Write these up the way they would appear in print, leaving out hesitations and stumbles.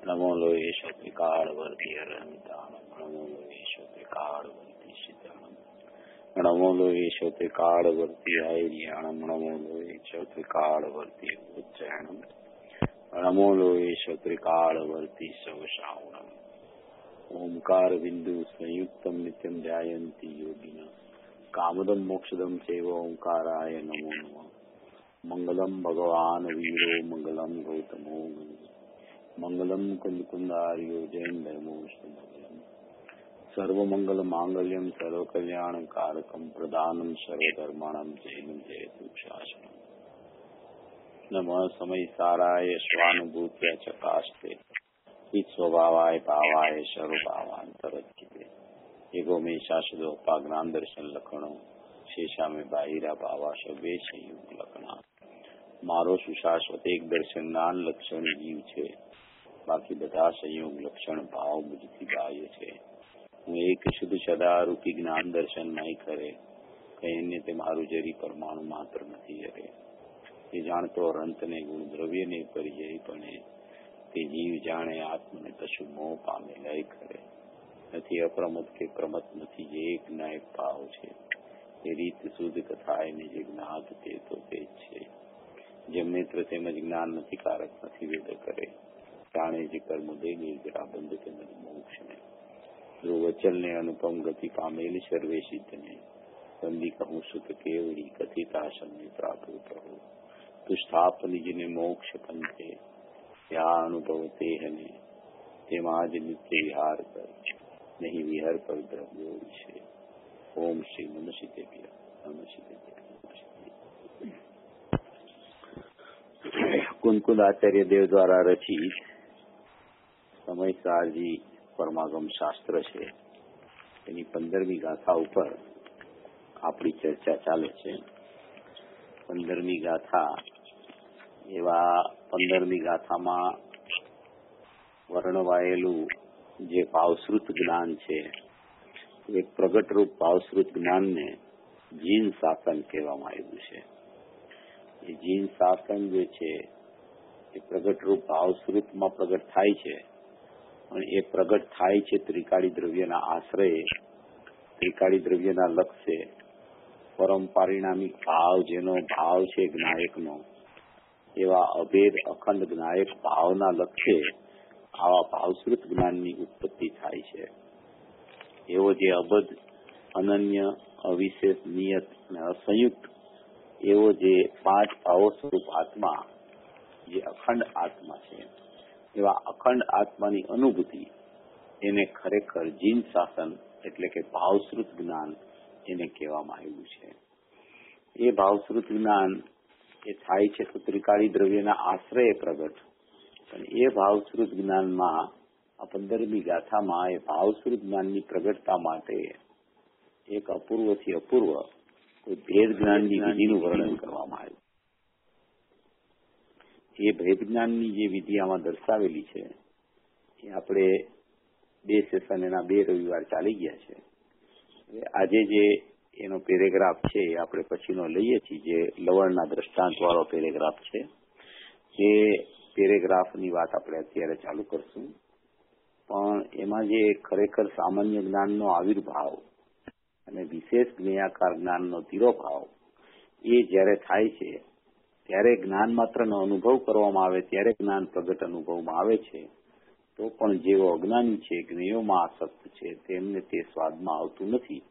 નમો લોયેશ ત્રિકાળવર્તી અરહંતાણમ નમો લોયેશ ત્રિકાળવર્તી સિદ્ધાણમ નમો લોયેશ ત્રિકાળવર્તી આયર્યાણમ નમો લોયેશ ત્રિકાળવર્તી ઉચ્ચયણમ નમો લોયેશ ત્રિકાળવર્તી સવશાવણમ ઓમકાર બિંદુ સંયુક્તમ નિત્યમ ધ્યાયંતી યોગિના કામદમ મોક્ષદમ ચૈવ ઓંકારાય નમો નમઃ મંગલમ ભગવાન વીરો મંગલમ ગૌતમો મંગલમ કુંદકુંદાર્યો જૈન ધર્મોષ્ટ મંગલમ સર્વમંગલ માંગલ્યમ સર્વકલ્યાણ કારકમ પ્રદાનમ સર્વધર્માણમ જૈન જયતુ શાસનમ નમઃ સમય સારાય સ્વાનુભૂત્ય ચકાસ્તે હિત સ્વભાવાય ભાવાય સર્વભાવાંતરચિતે એગો મેં શાશ્વતોપા જ્ઞાન દર્શન લખણો શેષા મેં બાહિરા ભાવા સભે સંયુગ લખણા મારો સુશાશ્વત એક દર્શન જ્ઞાન લક્ષણ જીવ છે, બાકી બધા સંયોગ લક્ષણ ભાવ મુજથી બાહ્ય છે. હું એક શુદ્ધ સદારૂપી જ્ઞાન દર્શન નહીં કરે કહીને તે મારું જરી પરમાણુ માત્ર નથી કરે. એ જાણતો રંતને ગુણ દ્રવ્યને પરિજયપણે તે જીવ જાણે આત્મને કશું મોહ પામે લય કરે નથી. અપ્રમત કે પ્રમત નથી, જે એક ના એક ભાવ છે. એ રીત શુદ્ધ કથા એને જે જ્ઞાત તે તો તે જ છે. જેમ નેત્ર તેમજ જ્ઞાન નથી કારક નથી વેદ કરે જાણે જે કર્મ દે નિર્જરા બંધ તેમજ મોક્ષ ને જો વચલ ને અનુપમ ગતિ પામેલી સર્વે સિદ્ધ ને બંદી કહું સુત કેવડી કથિતાસન ને પ્રાપ્ત કહો તું સ્થાપ નિજને મોક્ષ પંથે ત્યાં અનુભવ તે હને તેમાં જ નિત્ય વિહાર કર નહીં વિહર પર દ્રવ્યો છે. ઓમ શ્રી નમઃ શિવાય નમઃ શિવાય. કુંદકુંદ આચાર્ય દેવ દ્વારા રચિત સમયસારજી પરમાગમ શાસ્ત્ર છે, એની 15મી ગાથા ઉપર આપણી ચર્ચા ચાલે છે. 15મી ગાથા એવા 15મી ગાથામાં વર્ણવાયેલું જે ભાવશ્રુત જ્ઞાન છે, એક પ્રગટરૂપ ભાવશ્રુત જ્ઞાનને જીન શાસન કહેવામાં આવ્યું છે. એ જીન શાસન જે છે એ પ્રગટરૂપ ભાવશ્રુતમાં પ્રગટ થાય છે, અને એ પ્રગટ થાય છે ત્રિકાળી દ્રવ્યના આશ્રયે, ત્રિકાળી દ્રવ્યના લક્ષ્ય પરમ પારિણામિક ભાવ જેનો ભાવ છે જ્ઞાયકનો, એવા અભેદ અખંડ જ્ઞાયક ભાવના લક્ષ્ય આવા ભાવશ્રુત જ્ઞાનની ઉત્પત્તિ થાય છે. એવો જે અબધ અનન્ય અવિશેષ નિયત અને અસંયુક્ત એવો જે 5 ભાવો સ્વરૂપ આત્મા જે અખંડ આત્મા છે, એવા અખંડ આત્માની અનુભૂતિ એને ખરેખર જીન શાસન એટલે કે ભાવશ્રુત જ્ઞાન એને કહેવામાં આવ્યું છે. એ ભાવશ્રુત જ્ઞાન એ થાય છે તો ત્રિકાળી દ્રવ્યના આશ્રય પ્રગટ, અને એ ભાવશ્રુત જ્ઞાનમાં આ 15મી ગાથામાં એ ભાવશ્રુત જ્ઞાનની પ્રગટતા માટે એક અપૂર્વથી અપૂર્વ કોઈ ભેદ જ્ઞાનની વિધિનું વર્ણન કરવામાં આવ્યું. એ ભેદ જ્ઞાનની જે વિધિ આમાં દર્શાવેલી છે એ આપણે 2 સેશન એના 2 રવિવાર ચાલી ગયા છે. આજે જે એનો પેરેગ્રાફ છે એ આપણે પછીનો લઈએ છીએ, જે લવણના દ્રષ્ટાંત વાળો પેરેગ્રાફ છે. એ પેરેગ્રાફની વાત આપણે અત્યારે ચાલુ કરશું. પણ એમાં જે ખરેખર સામાન્ય જ્ઞાનનો આવિર્ભાવ અને વિશેષ જ્ઞેયાકાર જ્ઞાનનો તિરોભાવ એ જ્યારે થાય છે ત્યારે જ્ઞાન માત્રનો અનુભવ કરવામાં આવે ત્યારે જ્ઞાન પ્રગટ અનુભવમાં આવે છે. તો પણ જેઓ અજ્ઞાની છે, જ્ઞેયોમાં આસક્ત છે, તેમને તે સ્વાદમાં આવતું નથી.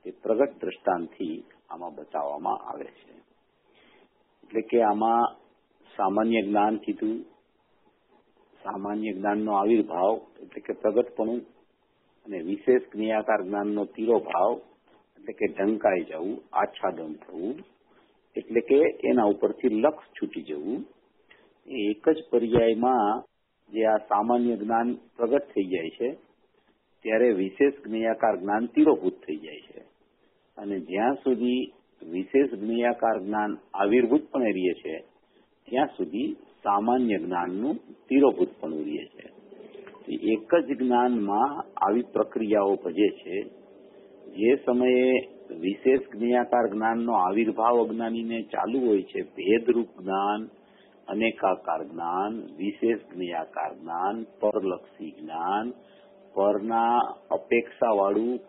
તે પ્રગટ દ્રષ્ટાંતથી આમાં બતાવવામાં આવે છે. એટલે કે આમાં સામાન્ય જ્ઞાન કીધું, સામાન્ય જ્ઞાનનો આવિર્ભાવ એટલે કે પ્રગટપણું, અને વિશેષ જ્ઞેયાકાર જ્ઞાનનો તિરોભાવ એટલે કે ઢંકાઈ જવું, આચ્છાદન થવું, એટલે કે એના ઉપરથી લક્ષ છૂટી જવું. એ એક જ પર્યાયમાં જે આ સામાન્ય જ્ઞાન પ્રગટ થઈ જાય છે ત્યારે વિશેષ જ્ઞેયાકાર જ્ઞાન તિરોભૂત થઈ જાય છે. અને જ્યાં સુધી વિશેષ જ્ઞેયાકાર જ્ઞાન આવિર્ભૂતપણે રહે છે ત્યાં સુધી સામાન્ય જ્ઞાનનું તિરોભૂતપણું રહે છે. એક જ જ્ઞાનમાં આવી પ્રક્રિયાઓ ભજે છે. જે સમયે વિશેષ જ્ઞેયાકાર જ્ઞાનનો આવિર્ભાવ અજ્ઞાનીને ચાલુ હોય છે, ભેદરૂપ જ્ઞાન અનેકાકાર જ્ઞાન, વિશેષ જ્ઞેયાકાર જ્ઞાન, પરલક્ષી જ્ઞાન, પરના અપેક્ષાવાળું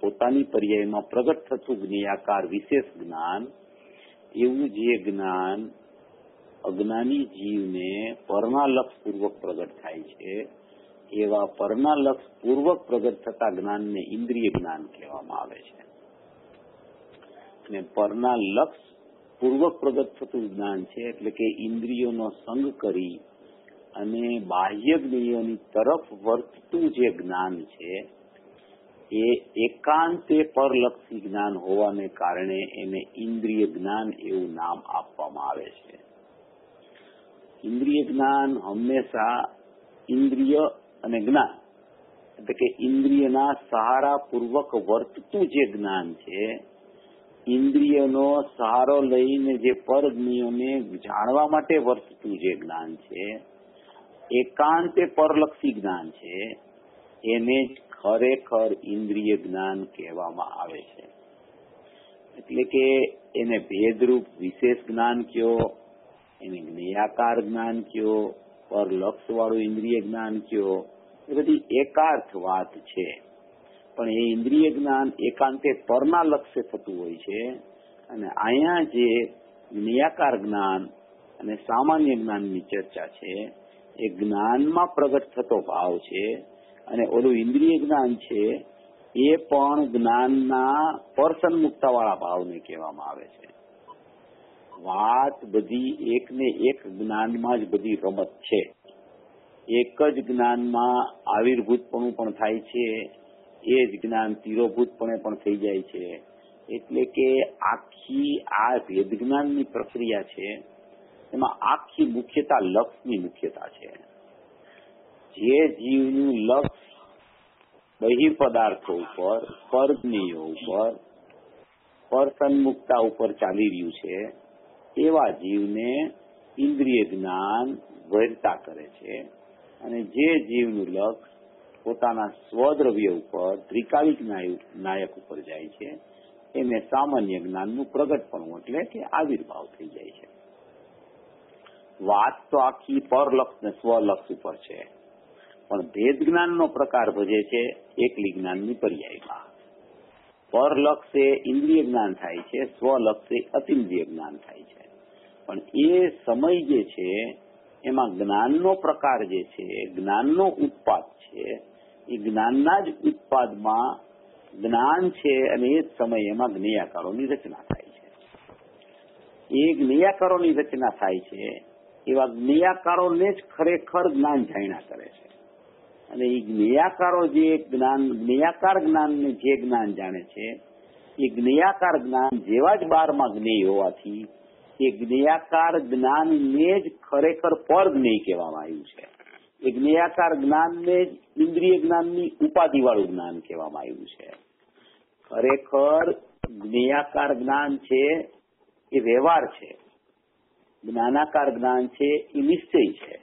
પોતાની પર્યાયમાં પ્રગટ થતું જ્ઞેયાકાર વિશેષ જ્ઞાન, એવું જે જ્ઞાન અજ્ઞાની જીવને પરના લક્ષ પૂર્વક પ્રગટ થાય છે, એવા પરના લક્ષ પૂર્વક પ્રગટ થતા જ્ઞાનને ઇન્દ્રિય જ્ઞાન કહેવામાં આવે છે. અને પરના લક્ષ પૂર્વક પ્રગટ થતું જ્ઞાન છે એટલે કે ઇન્દ્રિયોનો સંગ કરી અને બાહ્ય જ્ઞેયોની તરફ વર્તતું જે જ્ઞાન છે એ એકાંતે પરલક્ષી જ્ઞાન હોવાને કારણે એને ઇન્દ્રિય જ્ઞાન એવું નામ આપવામાં આવે છે. ઇન્દ્રિય જ્ઞાન હંમેશા ઇન્દ્રિય અને જ્ઞાન એટલે કે ઇન્દ્રિયના સહારા પૂર્વક વર્તતું જે જ્ઞાન છે, ઇન્દ્રિયનો સહારો લઈને જે પરજ્ઞેયોને જાણવા માટે વર્તતું જે જ્ઞાન છે, એકાંતે પરલક્ષી જ્ઞાન છે, એને જ ખરેખર ઇન્દ્રિય જ્ઞાન કહેવામાં આવે છે. એટલે કે એને ભેદરૂપ વિશેષ જ્ઞાન કયો, એને જ્ઞેયાકાર જ્ઞાન કયો, પરલક્ષ વાળું ઇન્દ્રિય જ્ઞાન કયો, એ બધી એકાર્થ વાત છે. પણ એ ઇન્દ્રિય જ્ઞાન એકાંતે પરના લક્ષ્ય થતું હોય છે. અને અહીંયા જે જ્ઞેયાકાર જ્ઞાન અને સામાન્ય જ્ઞાનની ચર્ચા છે, એ જ્ઞાનમાં પ્રગટ થતો ભાવ છે. અને ઓલું ઇન્દ્રિય જ્ઞાન છે એ પણ જ્ઞાનના પરસન્મુક્તાવાળા ભાવને કહેવામાં આવે છે. વાત બધી એકને એક જ્ઞાનમાં જ બધી રમત છે. એક જ જ્ઞાનમાં આવિર્ભૂતપણું પણ થાય છે, એ જ જ્ઞાન તિરોભૂતપણે પણ થઈ જાય છે. એટલે કે આખી આ ભેદ જ્ઞાનની પ્રક્રિયા છે, એમાં આખી મુખ્યતા લક્ષની મુખ્યતા છે. જે જીવનું લક્ષ બહિર પદાર્થો ઉપર, પરજ્ઞેયો ઉપર, પરસન્મુક્તા ઉપર ચાલી રહ્યું છે, એવા જીવને ઇન્દ્રિય જ્ઞાન વહેતા કરે છે. અને જે જીવનું લક્ષ પોતાના સ્વદ્રવ્ય ઉપર, ત્રિકાલિક નાયક ઉપર જાય છે, એને સામાન્ય જ્ઞાનનું પ્રગટપણું એટલે કે આવિર્ભાવ થઈ જાય છે. વાત તો આખી પરલક્ષ ને સ્વલક્ષ ઉપર છે, પણ ભેદ જ્ઞાનનો પ્રકાર ભજે છે એકલી જ્ઞાનની પર્યાયમાં. પરલક્ષ એ ઇન્દ્રિય જ્ઞાન થાય છે, સ્વલક્ષ એ અતિન્દ્રિય જ્ઞાન થાય છે. પણ એ સમય જે છે એમાં જ્ઞાનનો પ્રકાર જે છે, જ્ઞાનનો ઉત્પાદ છે, એ જ્ઞાનના જ ઉત્પાદમાં જ્ઞાન છે અને એ જ સમય એમાં જ્ઞેયાકારોની રચના થાય છે. એ જ્ઞેયાકારોની રચના થાય છે, એવા જ્ઞેયાકારોને જ ખરેખર જ્ઞાન જાણ્યા કરે છે. અને એ જ્ઞેયાકારો જે જ્ઞાન, જ્ઞેયાકાર જ્ઞાનને જે જ્ઞાન જાણે છે, એ જ્ઞેયાકાર જ્ઞાન જેવા જ 12માં જ્ઞેય હોવાથી એ જ્ઞેયાકાર જ્ઞાનને જ ખરેખર પર જ્ઞેય કહેવામાં આવ્યું છે. એ જ્ઞેયાકાર જ્ઞાનને જ ઇન્દ્રિય જ્ઞાનની ઉપાધિવાળું જ્ઞાન કહેવામાં આવ્યું છે. ખરેખર જ્ઞેયાકાર જ્ઞાન છે એ વ્યવહાર છે, જ્ઞાનાકાર જ્ઞાન છે એ નિશ્ચય છે.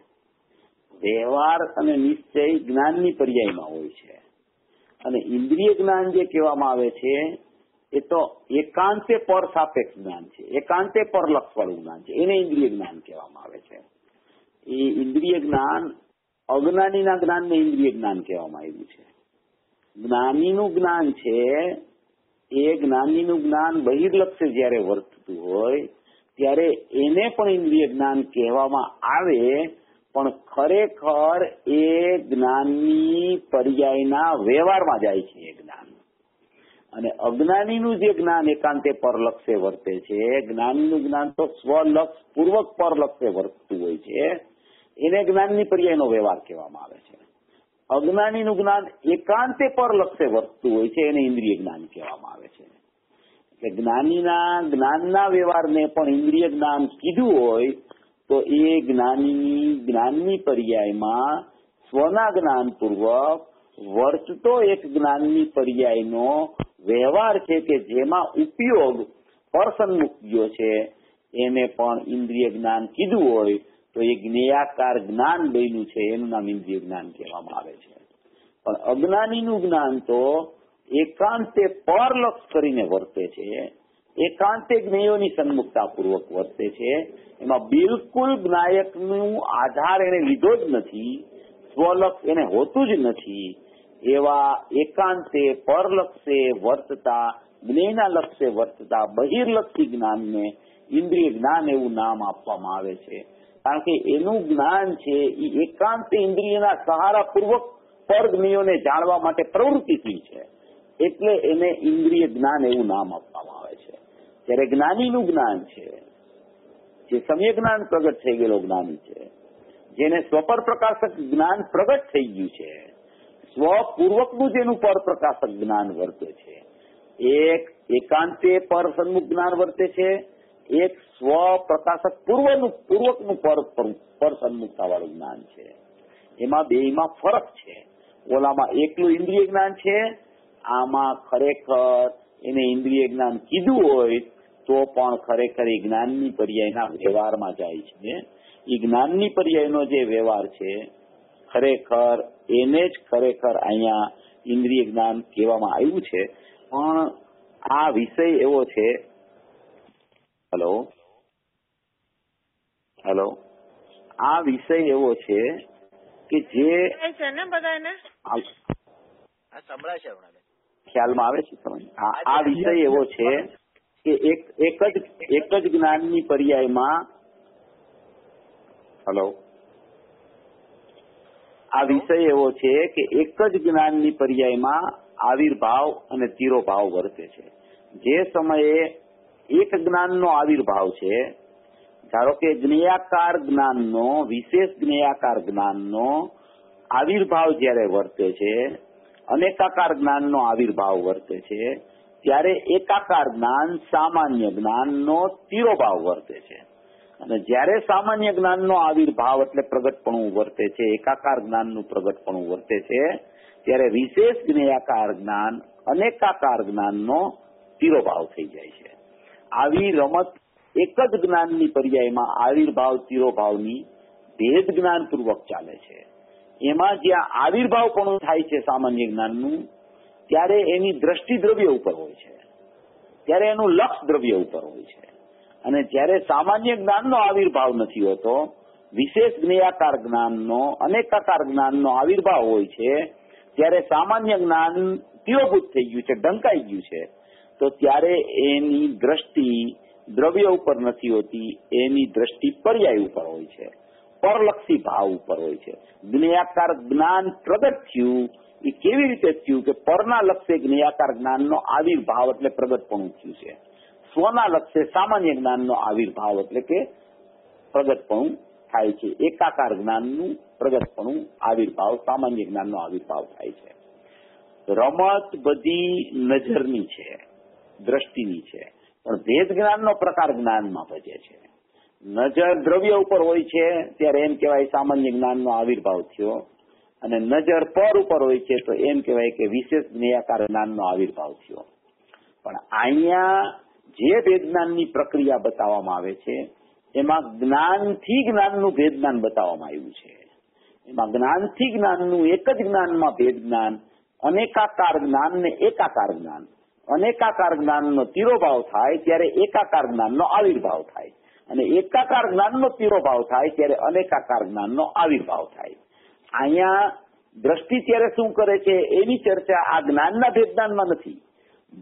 વ્યવહાર અને નિશ્ચય જ્ઞાનની પર્યાયમાં હોય છે. અને ઇન્દ્રિય જ્ઞાન જે કહેવામાં આવે છે એ તો એકાંતે પર સાપેક્ષ જ્ઞાન છે, એકાંતે પરલક્ષ વાળું જ્ઞાન છે, એને ઇન્દ્રિય જ્ઞાન કહેવામાં આવે છે. એ ઇન્દ્રિય જ્ઞાન અજ્ઞાનીના જ્ઞાનને ઇન્દ્રિય જ્ઞાન કહેવામાં આવ્યું છે. જ્ઞાનીનું જ્ઞાન છે એ જ્ઞાનીનું જ્ઞાન બહિર્લક્ષે જયારે વર્તતું હોય ત્યારે એને પણ ઇન્દ્રિય જ્ઞાન કહેવામાં આવે, પણ ખરેખર એ જ્ઞાનની પર્યાયના વ્યવહારમાં જાય છે એ જ્ઞાન. અને અજ્ઞાનીનું જે જ્ઞાન એકાંતે પરલક્ષે વર્તે છે, જ્ઞાનીનું જ્ઞાન તો સ્વલક્ષ પૂર્વક પરલક્ષે વર્તતું હોય છે, એને જ્ઞાનની પર્યાયનો વ્યવહાર કહેવામાં આવે છે. અજ્ઞાનીનું જ્ઞાન એકાંતે પરલક્ષે વર્તતું હોય છે, એને ઇન્દ્રિય જ્ઞાન કહેવામાં આવે છે. એટલે જ્ઞાનીના જ્ઞાનના વ્યવહારને પણ ઇન્દ્રિય જ્ઞાન કીધું હોય તો એ જ્ઞાનની પર્યાયમાં સ્વના જ્ઞાન પૂર્વક વર્તતો એક જ્ઞાનની પર્યાયનો વ્યવહાર છે કે જેમાં ઉપયોગ પરસન્મુક્તિઓ છે, એને પણ ઇન્દ્રિય જ્ઞાન કીધું હોય તો એ જ્ઞેયાકાર જ્ઞાન બન્યું છે, એનું નામ ઇન્દ્રિય જ્ઞાન કહેવામાં આવે છે. પણ અજ્ઞાનીનું જ્ઞાન તો એકાંતે પરલક્ષ કરીને વર્તે છે, એકાંતે જ્ઞેયોની સન્મુખતા પૂર્વક વર્તે છે. એમાં બિલકુલ જ્ઞાયકનું આધાર એને લીધો જ નથી, સ્વલક્ષ એને હોતું જ નથી. એવા એકાંતે પરલક્ષે વર્તતા, જ્ઞેયના લક્ષે વર્તતા બહિર્લક્ષી જ્ઞાનને ઇન્દ્રિય જ્ઞાન એવું નામ આપવામાં આવે છે. કારણ કે એનું જ્ઞાન છે એ એકાંત ઇન્દ્રિયના સહારા પૂર્વક પર જ્ઞેયોને જાણવા માટે પ્રવૃત્તિથી છે, એટલે એને ઇન્દ્રિય જ્ઞાન એવું નામ આપવામાં આવે છે. ત્યારે જ્ઞાનીનું જ્ઞાન છે જે સમ્યક જ્ઞાન પ્રગટ થઈ ગયેલો જ્ઞાની છે, જેને સ્વપર પ્રકાશક જ્ઞાન પ્રગટ થઈ ગયું છે, સ્વપૂર્વકનું જેનું પર પ્રકાશક જ્ઞાન વર્તે છે. એક એકાંતે પર સન્મુખ જ્ઞાન વર્તે છે, એક સ્વ પ્રકાશક પૂર્વકનું પર સન્મુખતા વાળું જ્ઞાન છે. એમાં બેયમાં ફરક છે. ઓલામાં એકલું ઇન્દ્રિય જ્ઞાન છે, આમાં ખરેખર એને ઇન્દ્રિય જ્ઞાન કીધું હોય તો પણ ખરેખર એ જ્ઞાનની પર્યાયના વ્યવહારમાં જાય છે. એ જ્ઞાનની પર્યાયનો જે વ્યવહાર છે ખરેખર એને જ ખરેખર અહીંયા ઇન્દ્રિય જ્ઞાન કહેવામાં આવ્યું છે. પણ આ વિષય એવો છે, હેલો, આ વિષય એવો છે કે જે ખ્યાલમાં આવે છે સમજ. આ વિષય એવો છે કે એક જ જ્ઞાનની પર્યાયમાં આ વિષય એવો છે કે એક જ જ્ઞાનની પર્યાયમાં આવિર્ભાવ અને તિરોભાવ વર્તે છે. જે સમયે એક જ્ઞાનનો આવિર્ભાવ છે, ધારો કે જ્ઞેયાકાર જ્ઞાનનો, વિશેષ જ્ઞેયાકાર જ્ઞાનનો આવિર્ભાવ જ્યારે વર્તે છે, અનેકાકાર જ્ઞાનનો આવિર્ભાવ વર્તે છે, ત્યારે એકાકાર જ્ઞાન સામાન્ય જ્ઞાનનો તિરોભાવ વર્તે છે. અને જ્યારે સામાન્ય જ્ઞાનનો આવિર્ભાવ એટલે પ્રગટપણું વર્તે છે, એકાકાર જ્ઞાનનું પ્રગટપણું વર્તે છે, ત્યારે વિશેષ જ્ઞેયાકાર જ્ઞાન અનેકાકાર જ્ઞાનનો તિરોભાવ થઈ જાય છે. આવી રમત એક જ જ્ઞાનની પર્યાયમાં આવિર્ભાવ તિરોભાવની ભેદ જ્ઞાન પૂર્વક ચાલે છે. એમાં જ્યાં આવિર્ભાવપણું થાય છે સામાન્ય જ્ઞાનનું, ત્યારે એની દ્રષ્ટિ દ્રવ્ય ઉપર હોય છે, ત્યારે એનું લક્ષ દ્રવ્ય ઉપર હોય છે. અને જ્યારે સામાન્ય જ્ઞાનનો આવિર્ભાવ નથી હોતો, વિશેષ જ્ઞેયાકાર જ્ઞાનનો, અનેકાકાર જ્ઞાનનો આવિર્ભાવ હોય છે, ત્યારે સામાન્ય જ્ઞાન તિરોભૂત થઈ ગયું છે, ઢંકાઈ ગયું છે, તો ત્યારે એની દ્રષ્ટિ દ્રવ્ય ઉપર નથી હોતી, એની દ્રષ્ટિ પર્યાય ઉપર હોય છે, પરલક્ષી ભાવ ઉપર હોય છે. જ્ઞેયાકાર જ્ઞાન પ્રગટ થયું એ કેવી રીતે થયું કે પરના લક્ષે જ્ઞેયાકાર જ્ઞાનનો આવિર્ભાવ એટલે પ્રગટપણું થયું છે, સ્વના લક્ષે સામાન્ય જ્ઞાનનો આવિર્ભાવ એટલે કે પ્રગટપણું થાય છે. એકાકાર જ્ઞાનનું પ્રગટપણું આવિર્ભાવ, સામાન્ય જ્ઞાનનો આવિર્ભાવ થાય છે. રમત બધી નજરની છે, દ્રષ્ટિની છે, પણ ભેદ જ્ઞાનનો પ્રકાર જ્ઞાનમાં ભજે છે. નજર દ્રવ્ય ઉપર હોય છે ત્યારે એમ કહેવાય સામાન્ય જ્ઞાનનો આવિર્ભાવ થયો, અને નજર પર ઉપર હોય છે તો એમ કહેવાય કે વિશેષ જ્ઞેયાકાર જ્ઞાનનો આવિર્ભાવ થયો. પણ અહીંયા જે ભેદ જ્ઞાનની પ્રક્રિયા બતાવવામાં આવે છે એમાં જ્ઞાનથી જ્ઞાનનું ભેદ જ્ઞાન બતાવવામાં આવ્યું છે. એમાં જ્ઞાનથી જ્ઞાનનું એક જ જ્ઞાનમાં ભેદ જ્ઞાન, અનેકાકાર જ્ઞાન ને એકાકાર જ્ઞાન. અનેકાકાર જ્ઞાનનો તિરોભાવ થાય ત્યારે એકાકાર જ્ઞાનનો આવિર્ભાવ થાય, અને એકાકાર જ્ઞાનનો તિરોભાવ થાય ત્યારે અનેકાકાર જ્ઞાનનો આવિર્ભાવ થાય. અહીંયા દ્રષ્ટિ ત્યારે શું કરે છે એની ચર્ચા આ જ્ઞાનના ભેદ જ્ઞાનમાં નથી.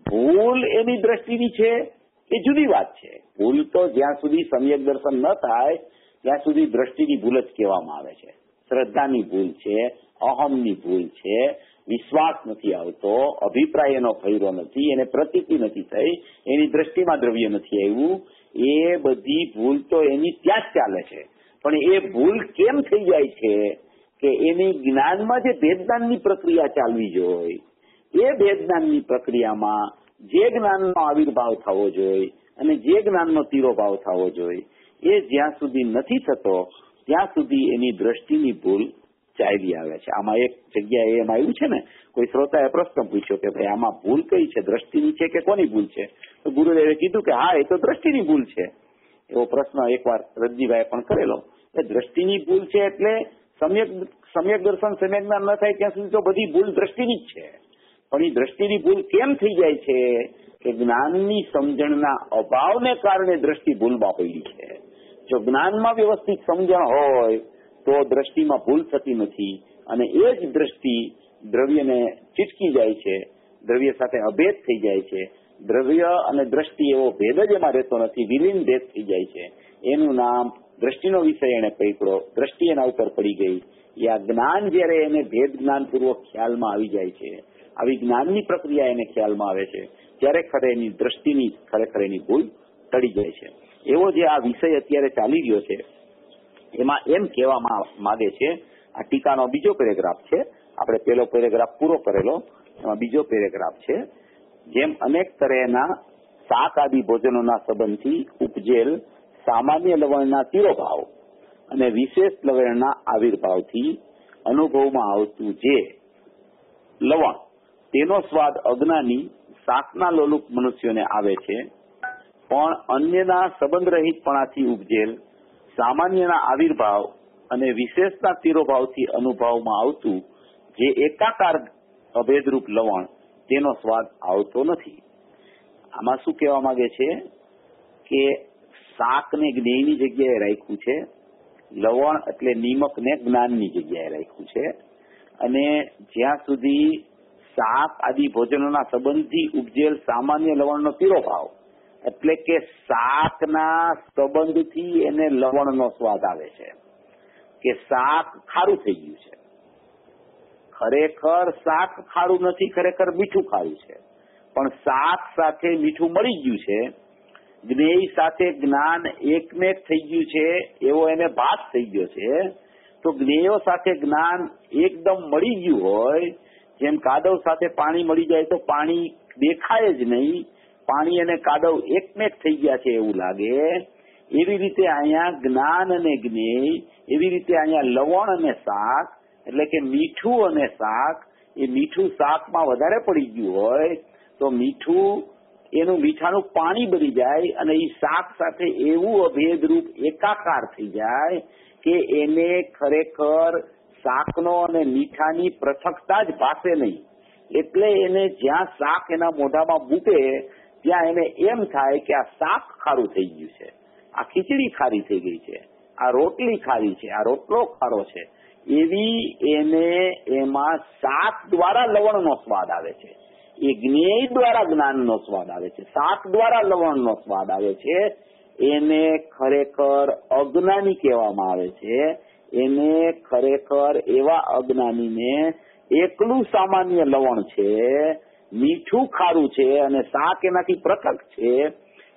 ભૂલ એની દ્રષ્ટિની છે એ જુદી વાત છે. ભૂલ તો જ્યાં સુધી સમ્યક દર્શન ન થાય ત્યાં સુધી દ્રષ્ટિની ભૂલ જ કહેવામાં આવે છે. શ્રદ્ધાની ભૂલ છે, અહમની ભૂલ છે, વિશ્વાસ નથી આવતો, અભિપ્રાય એનો ફર્યો નથી, એને પ્રતીતિ નથી થઈ, એની દ્રષ્ટિમાં દ્રવ્ય નથી આવ્યું, એ બધી ભૂલ તો એની ત્યાં જ ચાલે છે. પણ એ ભૂલ કેમ થઈ જાય છે કે એની જ્ઞાનમાં જે ભેદજ્ઞાનની પ્રક્રિયા ચાલવી જોઈએ, એ ભેદજ્ઞાનની પ્રક્રિયામાં જે જ્ઞાનનો આવિર્ભાવ થવો જોઈએ અને જે જ્ઞાનનો તિરોભાવ થવો જોઈએ એ જ્યાં સુધી નથી થતો ત્યાં સુધી એની દ્રષ્ટિની ભૂલ ચાલી આવે છે. આમાં એક જગ્યાએ એમ આવ્યું છે ને, કોઈ શ્રોતાએ પ્રશ્ન પૂછ્યો કે ભાઈ આમાં ભૂલ કઈ છે, દ્રષ્ટિની છે કે કોની ભૂલ છે? તો ગુરુદેવે કીધું કે હા, એ તો દ્રષ્ટિની ભૂલ છે. એવો પ્રશ્ન એકવાર રજજીભાઈએ પણ કરેલો. દ્રષ્ટિની ભૂલ છે એટલે સમ્યક દર્શન સમ્યક જ્ઞાન ન થાય ત્યાં સુધી તો બધી ભૂલ દ્રષ્ટિની જ છે. પણ એ દ્રષ્ટિની ભૂલ કેમ થઈ જાય છે કે જ્ઞાનની સમજણના અભાવને કારણે દ્રષ્ટિ ભૂલમાં પડી છે. જો જ્ઞાનમાં વ્યવસ્થિત સમજણ હોય તો દ્રષ્ટિમાં ભૂલ થતી નથી અને એ જ દ્રષ્ટિ દ્રવ્યને ચીટકી જાય છે, દ્રવ્ય સાથે અભેદ થઈ જાય છે. દ્રવ્ય અને દ્રષ્ટિ એવો ભેદ જ એમાં રહેતો નથી, વિલીન ભેદ થઈ જાય છે. એનું નામ દ્રષ્ટિનો વિષય એને પકડ્યો, દ્રષ્ટિ એના ઉપર પડી ગઈ. એ આ જ્ઞાન જયારે એને ભેદ જ્ઞાનપૂર્વક ખ્યાલમાં આવી જાય છે, આવી જ્ઞાનની પ્રક્રિયા એને ખ્યાલમાં આવે છે, ત્યારે એની દ્રષ્ટિની ખરેખર એની ભૂલ ટળી જાય છે. એવો જે આ વિષય અત્યારે ચાલી રહ્યો છે એમાં એમ કહેવામાં માંગે છે, આ ટીકાનો બીજો પેરેગ્રાફ છે, આપણે પેલો પેરેગ્રાફ પૂરો કરેલો, એમાં બીજો પેરેગ્રાફ છે. જેમ અનેક તરહના શાક આદિ ભોજનોના સંબંધથી ઉપજેલ સામાન્ય લવણના તિરોભાવ અને વિશેષ લવણના આવિર્ભાવથી અનુભવમાં આવતું જે લવણ તેનો સ્વાદ અજ્ઞાની શાકના લોલુપ મનુષ્યોને આવે છે, પણ અન્યના સંબંધ રહિતપણાથી ઉપજેલ સામાન્યના આવિર્ભાવ અને વિશેષના તિરોભાવથી અનુભવમાં આવતું જે એકાકાર અભેદરૂપ લવણ તેનો સ્વાદ આવતો નથી. આમાં શું કહેવા માંગે છે કે શાકને જ્ઞેયની જગ્યાએ રાખ્યું છે, લવણ એટલે નિમકને જ્ઞાનની જગ્યાએ રાખ્યું છે, અને જ્યાં સુધી શાક આદિ ભોજનોના સંબંધથી ઉપજેલ સામાન્ય લવણનો તિરોભાવ એટલે કે શાકના સંબંધથી એને લવણનો સ્વાદ આવે છે કે શાક ખારું થઈ ગયું છે. ખરેખર શાક ખારું નથી, ખરેખર મીઠું ખારું છે, પણ શાક સાથે મીઠું મળી ગયું છે. જ્ઞેય સાથે જ્ઞાન એકને થઈ ગયું છે એવો એને ભાસ થઈ ગયો છે. તો જ્ઞેયો સાથે જ્ઞાન એકદમ મળી ગયું હોય, જેમ કાદવ સાથે પાણી મળી જાય તો પાણી દેખાય જ નહીં, પાણી અને કાદવ એકને થઈ ગયા છે એવું લાગે. એવી રીતે અહીંયા જ્ઞાન અને જ્ઞેય, એવી રીતે અહીંયા લવણ અને શાક એટલે કે મીઠું અને શાક, એ મીઠું શાકમાં વધારે પડી ગયું હોય તો મીઠું એનું મીઠાનું પાણી બની જાય અને એ શાક સાથે એવું અભેદરૂપ એકાકાર થઈ જાય કે એને ખરેખર શાકનો અને મીઠાની પૃથકતા જ ભાસે નહીં. એટલે એને જ્યાં શાક એના મોઢામાં મૂકે ત્યાં એને એમ થાય કે આ શાક ખારું થઈ ગયું છે, આ ખીચડી ખારી થઈ ગઈ છે, આ રોટલી ખારી છે, આ રોટલો ખારો છે. એવી એને એમાં શાક દ્વારા લવણનો સ્વાદ આવે છે, એ જ્ઞેય દ્વારા જ્ઞાનનો સ્વાદ આવે છે, શાક દ્વારા લવણનો સ્વાદ આવે છે. એને ખરેખર અજ્ઞાની કહેવામાં આવે છે. એને ખરેખર એવા અજ્ઞાનીને એકલું સામાન્ય લવણ છે, મીઠું ખારું છે અને શાક એનાથી પૃથક છે.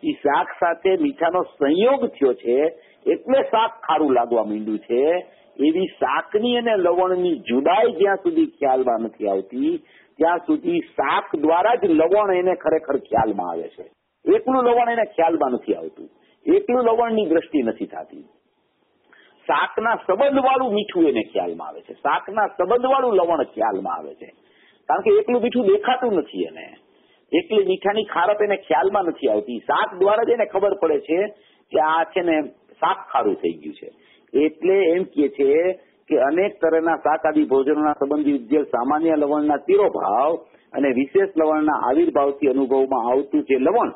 એ શાક સાથે મીઠાનો સંયોગ થયો છે એટલે શાક ખારું લાગવા માંડ્યું છે. એવી શાકની અને લવણની જુદાઈ જ્યાં સુધી ખ્યાલમાં નથી આવતી ત્યાં સુધી શાક દ્વારા જ લવણ એને ખરેખર ખ્યાલમાં આવે છે. એકલું લવણ એને ખ્યાલમાં નથી આવતું, એકલું લવણની દ્રષ્ટિ નથી થતી. શાકના સંબંધવાળું મીઠું એને ખ્યાલમાં આવે છે, શાકના સંબંધવાળું લવણ ખ્યાલમાં આવે છે. કારણ કે એકલું મીઠું દેખાતું નથી એને, એકલી મીઠાની ખારપ એને ખ્યાલમાં નથી આવતી. શાક દ્વારા જ એને ખબર પડે છે કે આ છે ને શાક ખારું થઈ ગયું છે. એટલે એમ કે છે કે અનેક તરહના શાક આદિ ભોજનોના સંબંધી ઉપજેલ સામાન્ય લવણના તિરોભાવ અને વિશેષ લવણના આવિર્ભાવથી અનુભવમાં આવતું જે લવણ,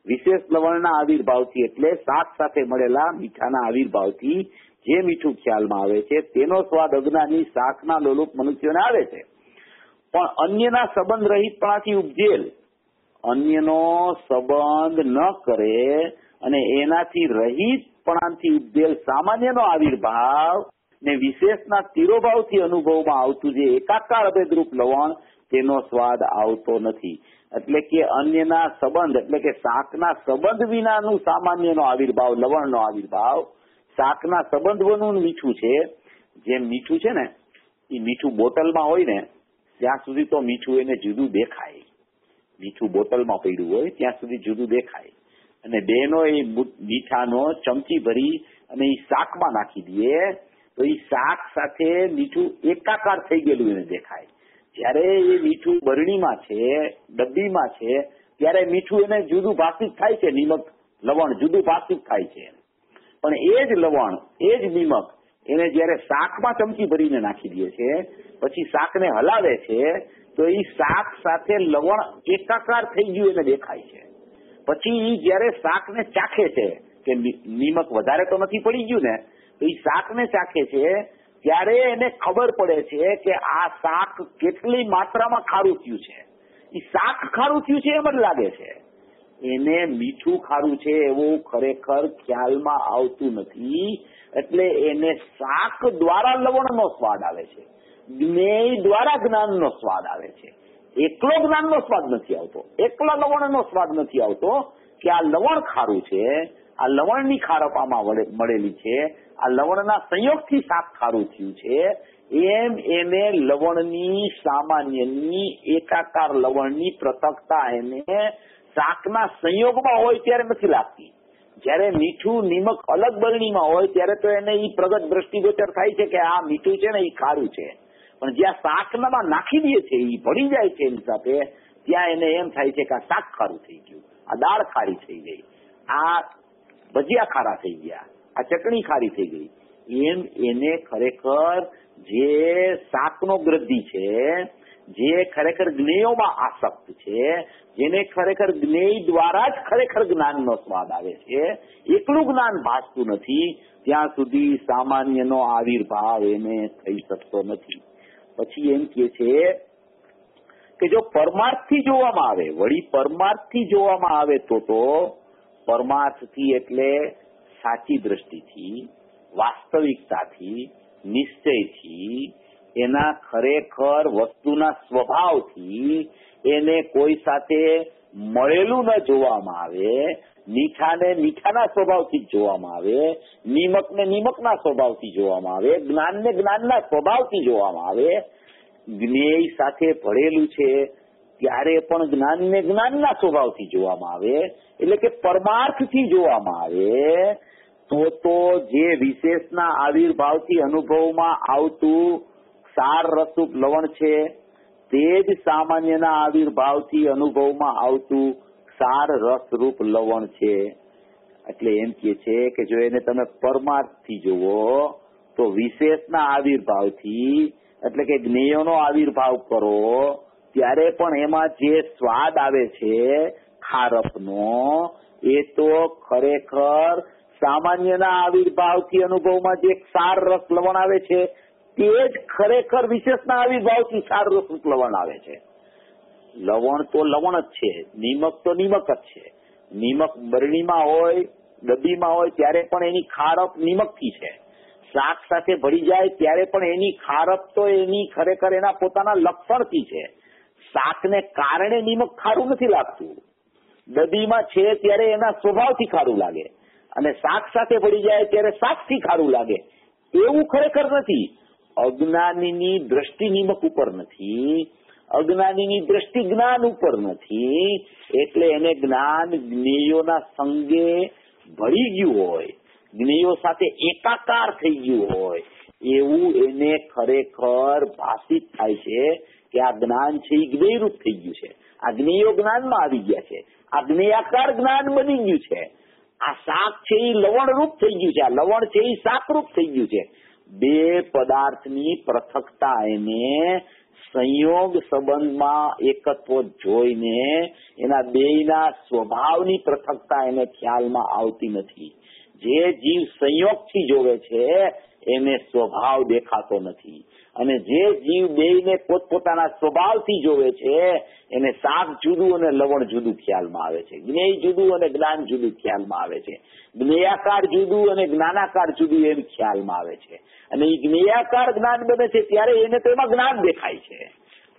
વિશેષ લવણના આવિર્ભાવથી એટલે શાક સાથે મળેલા મીઠાના આવિર્ભાવથી જે મીઠું ખ્યાલમાં આવે છે તેનો સ્વાદ અજ્ઞાની શાકના લોલુપ મનુષ્યોને આવે છે. પણ અન્યના સંબંધ રહિતપણાથી ઉપજેલ, અન્યનો સંબંધ ન કરે અને એનાથી રહિતપણાથી ઉપજેલ સામાન્યનો આવિર્ભાવ ને વિશેષના તિરોભાવથી અનુભવમાં આવતું જે એકાકાર અભેદરૂપ લવણ તેનો સ્વાદ આવતો નથી. એટલે કે અન્યના સંબંધ એટલે કે શાકના સંબંધ વિનાનું સામાન્યનો આવિર્ભાવ, લવણનો આવિર્ભાવ, શાકના સંબંધનું મીઠું છે. જેમ મીઠું છે ને એ મીઠું બોટલમાં હોય ને ત્યાં સુધી તો મીઠું એને જુદું દેખાય, મીઠું બોટલમાં પડ્યું હોય ત્યાં સુધી જુદું દેખાય. અને બેનો એ મીઠાનો ચમચી ભરી અને એ શાકમાં નાખી દે તો એ શાક સાથે મીઠું એકાકાર થઈ ગયેલું એને દેખાય. જ્યારે એ મીઠું બરણીમાં છે, ડબ્બીમાં છે, ત્યારે મીઠું એને જુદું ભાષિત થાય છે, નિમક લવણ જુદું ભાષિત થાય છે. પણ એ જ લવણ, એ જ નિમક એને જયારે શાકમાં ચમચી ભરીને નાખી દે છે, પછી શાકને હલાવે છે તો એ શાક સાથે લવણ એકાકાર થઈ ગયું એને દેખાય છે. પછી જયારે શાકને ચાખે છે કે નિમક વધારે તો નથી પડી ગયું ને, તો એ શાકને ચાખે છે ત્યારે એને ખબર પડે છે કે આ શાક કેટલી માત્રામાં ખારું થયું છે. એ શાક ખારું થયું છે એમ જ લાગે છે, એને મીઠું ખારું છે એવું ખરેખર ખ્યાલમાં આવતું નથી. એટલે એને શાક દ્વારા લવણનો સ્વાદ આવે છે, જ્ઞેય દ્વારા જ્ઞાનનો સ્વાદ આવે છે. એકલો જ્ઞાનનો સ્વાદ નથી આવતો, એકલા લવણનો સ્વાદ નથી આવતો કે આ લવણ ખારું છે, આ લવણની ખારપ આમાં મળેલી છે, આ લવણના સંયોગથી શાક ખારું થયું છે. એમ એને લવણની સામાન્યની એકાકાર લવણની પૃથકતા એને શાકના સંયોગમાં હોય ત્યારે નથી લાગતી. જયારે મીઠું નિમક અલગ બરણીમાં હોય ત્યારે તો એને ઈ પ્રગટ દ્રષ્ટિગોચર થાય છે કે આ મીઠું છે ને એ ખારું છે. પણ જ્યાં શાકમાં નાખી દે છે, એ ભળી જાય છે એની સાથે, ત્યાં એને એમ થાય છે કે આ શાક ખારું થઈ ગયું, આ દાળ ખારી થઈ ગઈ, આ ભજીયા ખારા થઈ ગયા, આ ચટણી ખારી થઈ ગઈ. એમ એને ખરેખર જે શાકનો ગ્રદ્ધિ છે, જે ખરેખર જ્ઞેયોમાં આસક્ત છે, જેને ખરેખર જ્ઞેય દ્વારા જ ખરેખર જ્ઞાનનો સ્વાદ આવે છે, એકલું જ્ઞાન ભાસતું નથી, ત્યાં સુધી સામાન્યનો આવિર્ભાવ એને થઈ શકતો નથી. પછી એમ કે છે કે જો પરમાર્થથી જોવામાં આવે, વળી પરમાર્થથી જોવામાં આવે તો પરમાર્થથી એટલે સાચી દ્રષ્ટિથી, વાસ્તવિકતાથી, નિશ્ચયથી, એના ખરેખર વસ્તુના સ્વભાવથી એને કોઈ સાથે મળેલું ન જોવામાં આવે, મીઠાને મીઠાના સ્વભાવથી જ જોવામાં આવે, નિમકને નિમકના સ્વભાવથી જોવામાં આવે, જ્ઞાનને જ્ઞાનના સ્વભાવથી જોવામાં આવે. જ્ઞેય સાથે ભળેલું છે ત્યારે પણ જ્ઞાનને જ્ઞાનના સ્વભાવથી જોવામાં આવે, એટલે કે પરમાર્થથી જોવામાં આવે તો જે વિશેષના આવિર્ભાવથી અનુભવમાં આવતું સાર રસરૂપ લવણ છે તે જ સામાન્યના આવિર્ભાવથી અનુભવમાં આવતું સાર રસરૂપ લવણ છે. એટલે એમ કે છે કે જો એને તમે પરમાર્થથી જુઓ તો વિશેષના આવિર્ભાવથી એટલે કે જ્ઞેયોનો આવિર્ભાવ કરો ત્યારે પણ એમાં જે સ્વાદ આવે છે ખારપનો, એ તો ખરેખર સામાન્યના આવિર્ભાવથી અનુભવમાં જે સાર રસ લવણ આવે છે તે જ ખરેખર વિશેષના આવિર્ભાવથી સાર રસ લવણ આવે છે. લવણ તો લવણ જ છે, નિમક તો નિમક જ છે. નિમક બરણીમાં હોય, ડબ્બીમાં હોય ત્યારે પણ એની ખારપ નિમકથી છે. શાક સાથે ભળી જાય ત્યારે પણ એની ખારપ તો એની ખરેખર એના પોતાના લક્ષણથી છે. શાકને કારણે નિમક ખારું નથી લાગતું, ડબ્બીમાં છે ત્યારે એના સ્વભાવથી ખારું લાગે, અને શાક સાથે ભળી જાય ત્યારે શાકથી ખારું લાગે. એવું ખરેખર નથી. અજ્ઞાનીની દ્રષ્ટિ નિમક ઉપર નથી, અજ્ઞાનીની દ્રષ્ટિ જ્ઞાન ઉપર નથી, એટલે એને જ્ઞાન જ્ઞેયોના સંગે ભળી ગયું હોય, જ્ઞેયો સાથે એકાકાર થઈ ગયું હોય એવું એને ખરેખર ભાષિત થાય છે કે આ જ્ઞાન છે એ જ્ઞેયરૂપ થઈ ગયું છે, આ જ્ઞેયો જ્ઞાનમાં આવી ગયા છે, આ જ્ઞેયાકાર જ્ઞાન બની ગયું છે, આ શાક છે એ લવણ રૂપ થઈ ગયું છે, આ લવણ છે એ શાક રૂપ થઈ ગયું છે. બે પદાર્થની પૃથકતા એને સંયોગ સંબંધમાં એકત્વ જોઈને એના બેયના સ્વભાવની પૃથકતા એને ખ્યાલમાં આવતી નથી. જે જીવ સંયોગથી જોવે છે એને સ્વભાવ દેખાતો નથી, અને જે જીવ બેયને પોતપોતાના સ્વભાવથી જોવે છે એને શાક જુદું અને લવણ જુદું ખ્યાલમાં આવે છે, જ્ઞેય જુદું અને જ્ઞાન જુદું ખ્યાલમાં આવે છે, જ્ઞેયાકાર જુદું અને જ્ઞાનાકાર જુદું એમ ખ્યાલમાં આવે છે. અને એ જ્ઞેયાકાર જ્ઞાન બને છે ત્યારે એને તો એમાં જ્ઞાન દેખાય છે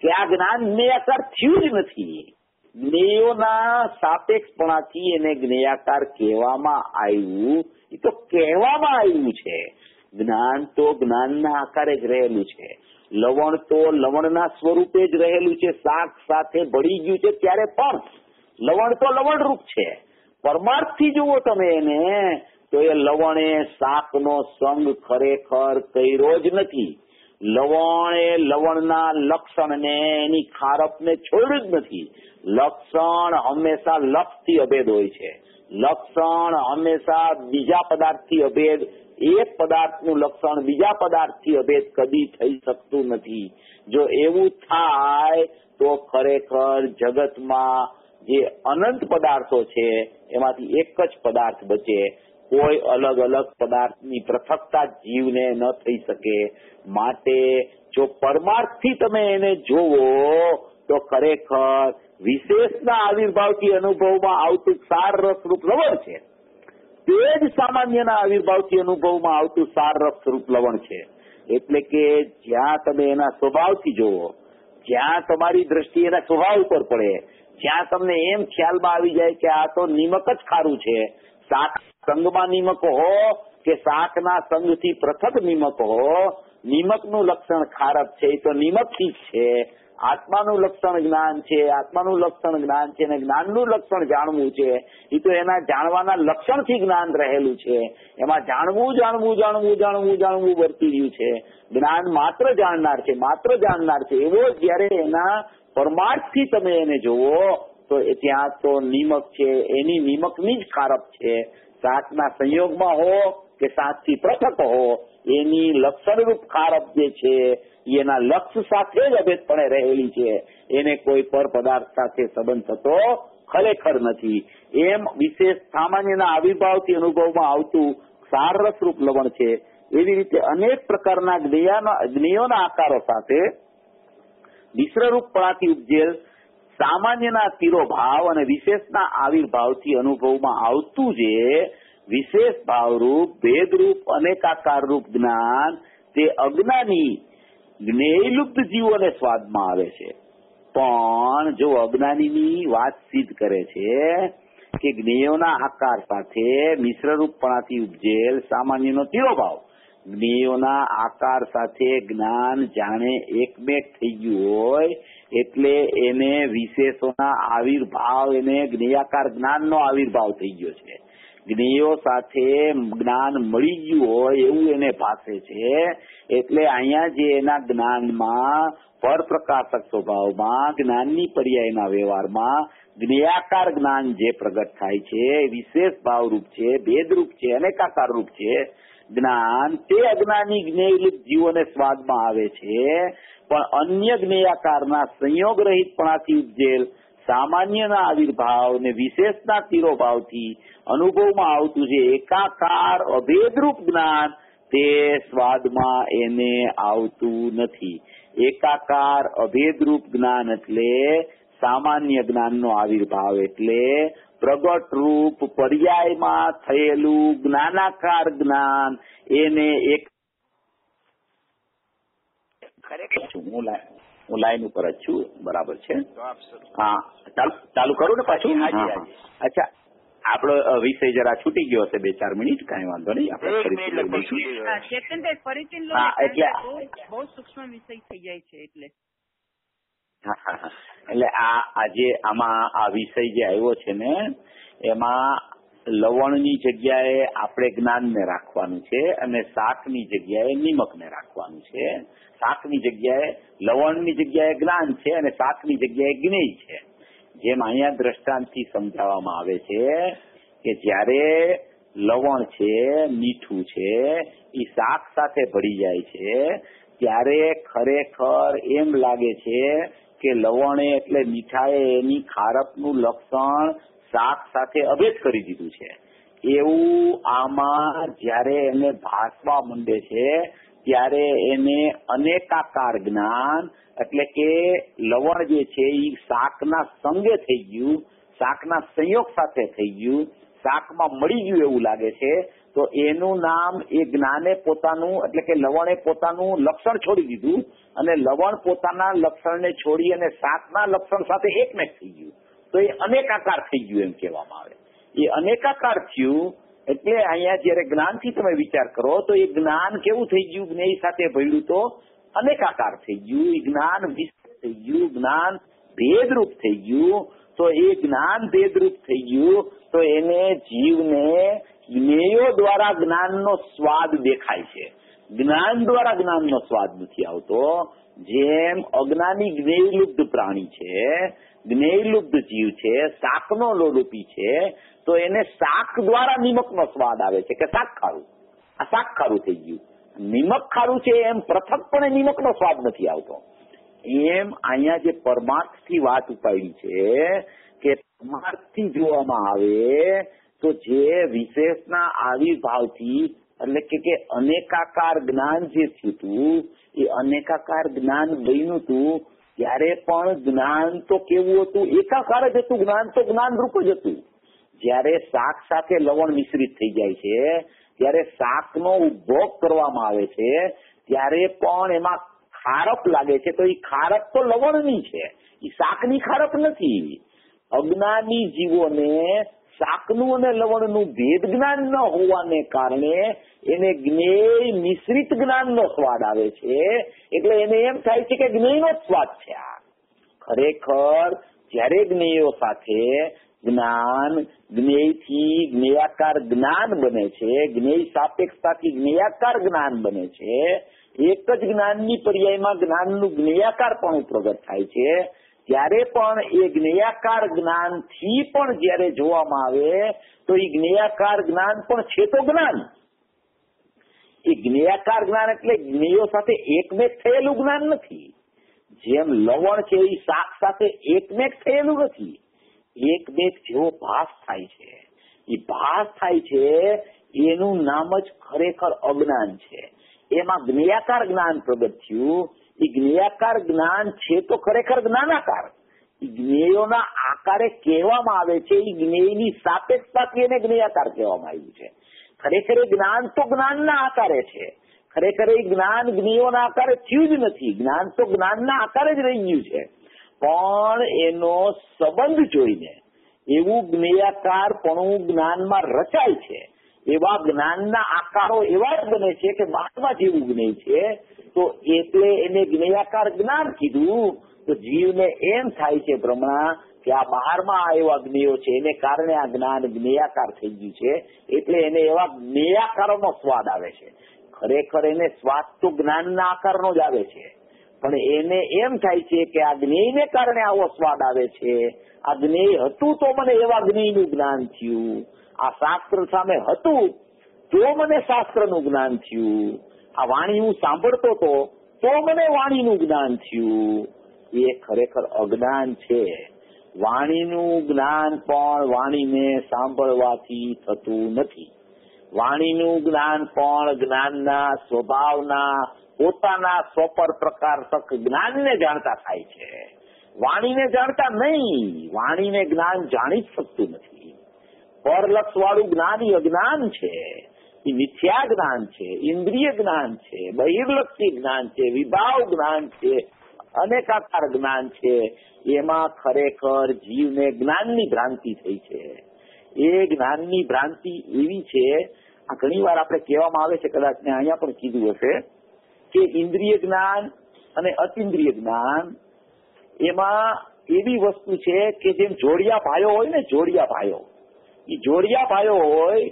કે આ જ્ઞાન જ્ઞેયાકાર થયું જ નથી. જ્ઞેયોના સાપેક્ષપણાથી એને જ્ઞેયાકાર કહેવામાં આવ્યું, એ તો કહેવામાં આવ્યું છે. જ્ઞાન તો જ્ઞાનના આકારે જ રહેલું છે, લવણ તો લવણના સ્વરૂપે જ રહેલું છે, શાક સાથે ભળી ગયું છે ત્યારે પણ લવણ તો લવણ રૂપ છે. પરમાર્થથી જુઓ તમે એને તો એ લવણે શાકનો સંગ ખરેખર કર્યો જ નથી. લવણ એ લવણના લક્ષણને એની ખારપને છોડ્યું જ નથી. લક્ષણ હંમેશા લક્ષથી અભેદ હોય છે, લક્ષણ હંમેશા બીજા પદાર્થથી અભેદ એક પદાર્થનું લક્ષણ બીજા પદાર્થથી અભેદ કદી થઈ શકતું નથી. જો એવું થાય તો ખરેખર જગતમાં જે અનંત પદાર્થો છે એમાંથી એક જ પદાર્થ બચે. કોઈ અલગ અલગ પદાર્થની પૃથકતા જીવને ન થઈ શકે. માટે જો પરમાર્થથી તમે એને જોવો તો ખરેખર વિશેષના આવિર્ભાવથી અનુભવમાં આવતું સાર રસરૂપ લવણ છે, તે જ સામાન્યના આવિર્ભાવથી અનુભવમાં આવતું સાર રસરૂપ લવણ છે. એટલે કે જ્યાં તમે એના સ્વભાવથી જોવો, જ્યાં તમારી દ્રષ્ટિ એના સ્વભાવ ઉપર પડે, જ્યાં તમને એમ ખ્યાલમાં આવી જાય કે આ તો નિમક જ ખારું છે, શાક સંગમાં નિમક હો કે શાકના સંગથી પૃથક નિમક હો, નિમકનું લક્ષણ ખારપ છે એ તો નિમકથી જ છે. આત્માનું લક્ષણ જ્ઞાન છે, આત્માનું લક્ષણ જ્ઞાન છે, અને જ્ઞાનનું લક્ષણ જાણવું છે એ તો એના જાણવાના લક્ષણથી જ્ઞાન રહેલું છે. એમાં જાણવું જાણવું જાણવું જાણવું જાણવું વર્તી રહ્યું છે. જ્ઞાન માત્ર જાણનાર છે, માત્ર જાણનાર છે. એવો જયારે એના પરમાર્થથી તમે એને જોવો તો ત્યાં તો નિમક છે, એની નિમકની જ ખારપ છે. શાકના સંયોગમાં હો કે શાકથી પૃથક હો, એની લક્ષણરૂપ ખારપ જે છે એના લક્ષ સાથે જ અભેદપણે રહેલી છે. એને કોઈ પર પદાર્થ સાથે સંબંધ થતો ખરેખર નથી. એમ વિશેષ સામાન્યના આવિર્ભાવથી અનુભવમાં આવતું સારરસરૂપ લવણ છે. એવી રીતે અનેક પ્રકારના જ્ઞેયોના આકારો સાથે મિશ્રરૂપપણાથી ઉપજેલ સામાન્યના તિરોભાવ અને વિશેષના આવિર્ભાવથી અનુભવમાં આવતું જે વિશેષ ભાવરૂપ ભેદરૂપ અનેકાકાર રૂપ જ્ઞાન તે અજ્ઞાની જ્ઞેયલુપ્ત જીવોને સ્વાદમાં આવે છે. પણ જો અજ્ઞાનીની વાત સિદ્ધ કરે છે કે જ્ઞેયોના આકાર સાથે મિશ્રરૂપપણાથી ઉપજેલ સામાન્યનો તિરોભાવ જ્ઞેયોના આકાર સાથે જ્ઞાન જાણે એકમેક થઈ ગયું હોય એટલે એને વિશેષોના આવિર્ભાવ, એને જ્ઞેયાકાર જ્ઞાનનો આવિર્ભાવ થઈ ગયો છે. જ્ઞેયો સાથે જ્ઞાન મળી ગયું હોય એવું એને ભાસે છે. એટલે અહીંયા જે એના જ્ઞાનમાં પરપ્રકાશક સ્વભાવમાં જ્ઞાનની પર્યાયના વ્યવહારમાં જ્ઞેયાકાર જ્ઞાન જે પ્રગટ થાય છે વિશેષ ભાવરૂપ છે, ભેદરૂપ છે, અનેકાકાર રૂપ છે જ્ઞાન, તે અજ્ઞાની જ્ઞેયરૂપ જીવોને સ્વાદમાં આવે છે. પણ અન્ય જ્ઞેયાકારના સંયોગ રહિતપણાથી ઉપજેલ સામાન્યના આવિર્ભાવ ને વિશેષના તિરોભાવથી અનુભવમાં આવતું છે એકાકાર અભેદરૂપ જ્ઞાન તે સ્વાદમાં એને આવતું નથી. એકાકાર અભેદરૂપ જ્ઞાન એટલે સામાન્ય જ્ઞાનનો આવિર્ભાવ એટલે પ્રગટ રૂપ પર્યાયમાં થયેલું જ્ઞાનાકાર જ્ઞાન એને એક ખરેખર હું લાઈન ઉપર જ છું, બરાબર છે. હા, ચાલુ કરું ને પાછું? અચ્છા, આપણો વિષય જરા છૂટી ગયો હશે 2-4 મિનિટ, કઈ વાંધો નહીં, આપણે બહુ સૂક્ષ્મ વિષય થઈ જાય છે એટલે એટલે આજે આમાં આ વિષય જે આવ્યો છે ને એમાં લવણની જગ્યાએ આપણે જ્ઞાનને રાખવાનું છે અને શાકની જગ્યાએ નિમકને રાખવાનું છે. શાકની જગ્યાએ લવણની જગ્યાએ જ્ઞાન છે અને શાકની જગ્યાએ જ્ઞેય છે. જેમ અહીંયા દ્રષ્ટાંતથી સમજાવવામાં આવે છે કે જ્યારે લવણ છે, મીઠું છે, એ શાક સાથે ભળી જાય છે ત્યારે ખરેખર એમ લાગે છે કે લવણે એટલે મીઠાએ એની ખારપનું લક્ષણ શાક સાથે અભેદ કરી દીધું છે. એવું આમાં જ્યારે એને ભાસવા માંડે છે ત્યારે એને અનેકાકાર જ્ઞાન એટલે કે લવણ જે છે એ શાકના સંગે થઈ ગયું, શાકના સંયોગ સાથે થઈ ગયું, શાકમાં મળી ગયું એવું લાગે છે. તો એનું નામ એ જ્ઞાને પોતાનું એટલે કે લવણે પોતાનું લક્ષણ છોડી દીધું અને લવણ પોતાના લક્ષણને છોડી અને શાકના લક્ષણ સાથે એકમેક થઈ ગયું. તો એ અનેકાકાર થઈ ગયું એમ કહેવામાં આવે. એ અનેકાકાર થયું એટલે અહીંયા જયારે જ્ઞાનથી તમે વિચાર કરો તો એ જ્ઞાન કેવું થઈ ગયું? જ્ઞેય સાથે ભળ્યું તો અનેકાકાર થઈ ગયું. એ જ્ઞાન વિશેષ થઈ ગયું, જ્ઞાન ભેદરૂપ થઈ ગયું. તો એ જ્ઞાન ભેદરૂપ થઈ ગયું તો એને જીવને જ્ઞેયો દ્વારા જ્ઞાનનો સ્વાદ દેખાય છે, જ્ઞાન દ્વારા જ્ઞાનનો સ્વાદ નથી આવતો. જેમ અજ્ઞાની જ્ઞેયલુબ્ધ પ્રાણી છે, જ્ઞેયલુબ્ધ જીવ છે, શાકનો લોલુપી છે, તો એને શાક દ્વારા નિમકનો સ્વાદ આવે છે કે શાક ખાવું. આ શાક ખારું થઈ ગયું. નિમક ખારું છે એમ પૃથકપણે નિમકનો સ્વાદ નથી આવતો. એમ અહીંયા જે પરમાર્થથી વાત ઉપાડી છે કે પરમાર્થથી જોવામાં આવે તો જે વિશેષના આવિર્ભાવથી એટલે કે અનેકાકાર જ્ઞાન જે થયું એ અનેકાકાર જ્ઞાન બન્યું હતું ત્યારે પણ જ્ઞાન તો કેવું હતું? એકાકાર જ હતું. જ્ઞાન તો જ્ઞાન રૂપ જ હતું. જયારે શાક સાથે લવણ મિશ્રિત થઈ જાય છે ત્યારે શાકનો ઉપભોગ કરવામાં આવે છે ત્યારે પણ એમાં ખારપ લાગે છે તો એ ખારપ તો લવણની છે, એ શાકની ખારપ નથી. અજ્ઞાની જીવોને શાકનું અને લવણનું ભેદ જ્ઞાન ન હોવાને કારણે એને જ્ઞેય મિશ્રિત જ્ઞાનનો સ્વાદ આવે છે. એટલે એને એમ થાય છે કે જ્ઞેયનો જ સ્વાદ છે આ. ખરેખર જયારે જ્ઞેયો સાથે જ્ઞાન, જ્ઞેયથી જ્ઞેયાકાર જ્ઞાન બને છે, જ્ઞેય સાપેક્ષતાથી જ્ઞેયાકાર જ્ઞાન બને છે, એક જ જ્ઞાનની પર્યાયમાં જ્ઞાનનું જ્ઞેયાકાર પણ પ્રગટ થાય છે ત્યારે પણ એ જ્ઞેયાકાર જ્ઞાનથી પણ જયારે જોવામાં આવે તો એ જ્ઞેયાકાર જ્ઞાન પણ છે તો જ્ઞાન. એ જ્ઞેયાકાર જ્ઞાન એટલે જ્ઞેયો સાથે એકમેક થયેલું જ્ઞાન નથી. જેમ લવણ છે એ શાક સાથે એકમેક થયેલું નથી. એકમેક જેવો ભાસ થાય છે, એ ભાસ થાય છે એનું નામ જ ખરેખર અજ્ઞાન છે. એમાં જ્ઞેયાકાર જ્ઞાન પ્રગટ થયું. એ જ્ઞેયાકાર જ્ઞાન છે તો ખરેખર જ્ઞાનાકાર. એ જ્ઞેયોના આકારે કહેવામાં આવે છે. એ જ્ઞેયની સાપેક્ષતાથી એને જ્ઞેયાકાર કહેવામાં આવ્યું છે. ખરેખર એ જ્ઞાન તો જ્ઞાનના આકારે છે. ખરેખર એ જ્ઞાન જ્ઞેયોના આકારે થયું જ નથી. જ્ઞાન તો જ્ઞાનના આકારે જ રહી ગયું છે. પણ એનો સંબંધ જોઈને એવું જ્ઞેયાકારપણું જ્ઞાનમાં રચાય છે. એવા જ્ઞાનના આકારો એવા જ બને છે કે બહારમાં જેવું જ્ઞેય છે તો એટલે એને જ્ઞેયાકાર જ્ઞાન કીધું. તો જીવને એમ થાય છે ભ્રમણા કે આ બહારમાં એવા જ્ઞેયો છે એને કારણે આ જ્ઞાન જ્ઞેયાકાર થઈ ગયું છે એટલે એને એવા જ્ઞેયાકારોનો સ્વાદ આવે છે. ખરેખર એને સ્વાદ તો જ્ઞાનના આકારનો જ આવે છે પણ એને એમ થાય છે કે આ જ્ઞેયને કારણે આવો સ્વાદ આવે છે. આ જ્ઞેય હતું તો મને એવા જ્ઞેયનું જ્ઞાન થયું. આ શાસ્ત્ર સામે હતું તો મને શાસ્ત્રનું જ્ઞાન થયું. આ વાણી હું સાંભળતો હતો તો મને વાણીનું જ્ઞાન થયું. એ ખરેખર અજ્ઞાન છે. વાણીનું જ્ઞાન પણ વાણીને સાંભળવાથી થતું નથી. વાણીનું જ્ઞાન પણ જ્ઞાનના સ્વભાવના પોતાના સ્વપર પ્રકારક જ્ઞાનને જાણતા થાય છે. વાણીને જાણતા નહીં. વાણીને જ્ઞાન જાણી જ શકતું નથી. પરલક્ષ વાળું જ્ઞાન એ અજ્ઞાન છે. એ મિથ્યા જ્ઞાન છે, ઇન્દ્રિય જ્ઞાન છે, બહિર્લક્ષી જ્ઞાન છે, વિભાવ જ્ઞાન છે, અનેકાકાર જ્ઞાન છે. એમાં ખરેખર જીવને જ્ઞાનની ભ્રાંતિ થઈ છે. એ જ્ઞાનની ભ્રાંતિ એવી છે આ ઘણી વાર આપણે કહેવામાં આવે છે, કદાચ ને અહીંયા પણ કીધું હશે કે ઇન્દ્રિય જ્ઞાન અને અતિન્દ્રિય જ્ઞાન એમાં એવી વસ્તુ છે કે જેમ જોડિયા ભાઈઓ હોય ને, જોડિયા ભાઈઓ, એ જોડિયા ભાઈઓ હોય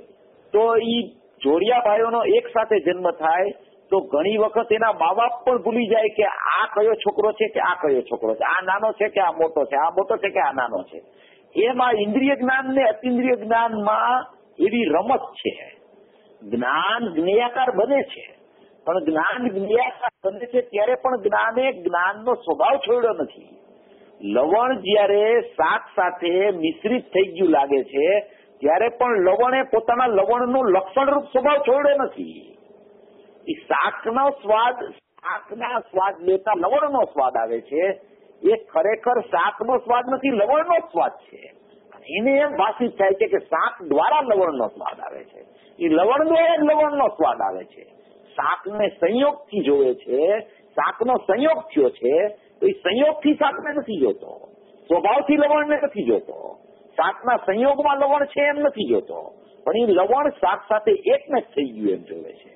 તો એ જોડિયા ભાઈઓનો એક સાથે જન્મ થાય તો ઘણી વખત એના મા બાપ પણ ભૂલી જાય કે આ કયો છોકરો છે કે આ કયો છોકરો છે, આ નાનો છે કે આ મોટો છે, આ મોટો છે કે આ નાનો છે. એમાં ઇન્દ્રિય જ્ઞાન ને અતિન્દ્રિય જ્ઞાનમાં એવી રમત છે. જ્ઞાન જ્ઞેયાકાર બને છે પણ જ્ઞાન જ્ઞેયાકાર બને છે ત્યારે પણ જ્ઞાને જ્ઞાનનો સ્વભાવ છોડ્યો નથી. લવણ જયારે શાક સાથે મિશ્રિત થઈ ગયું લાગે છે ત્યારે પણ લવણે પોતાના લવણનો લક્ષણરૂપ સ્વભાવ છોડ્યો નથી. એ શાકનો સ્વાદ, શાકના સ્વાદ લેતા લવણનો સ્વાદ આવે છે. એ ખરેખર શાકનો સ્વાદ નથી, લવણનો જ સ્વાદ છે. એને એમ ભાષિત થાય છે કે શાક દ્વારા લવણનો સ્વાદ આવે છે. એ લવણ દ્વારા જ લવણનો સ્વાદ આવે છે. શાકને સંયોગથી જોવે છે, શાકનો સંયોગ થયો છે તો એ સંયોગથી શાકને નથી જોતો, સ્વભાવથી લવણને નથી જોતો. શાકના સંયોગમાં લવણ છે એમ નથી જોતો પણ એ લવણ શાક સાથે એકને જ થઈ ગયું એમ જોવે છે.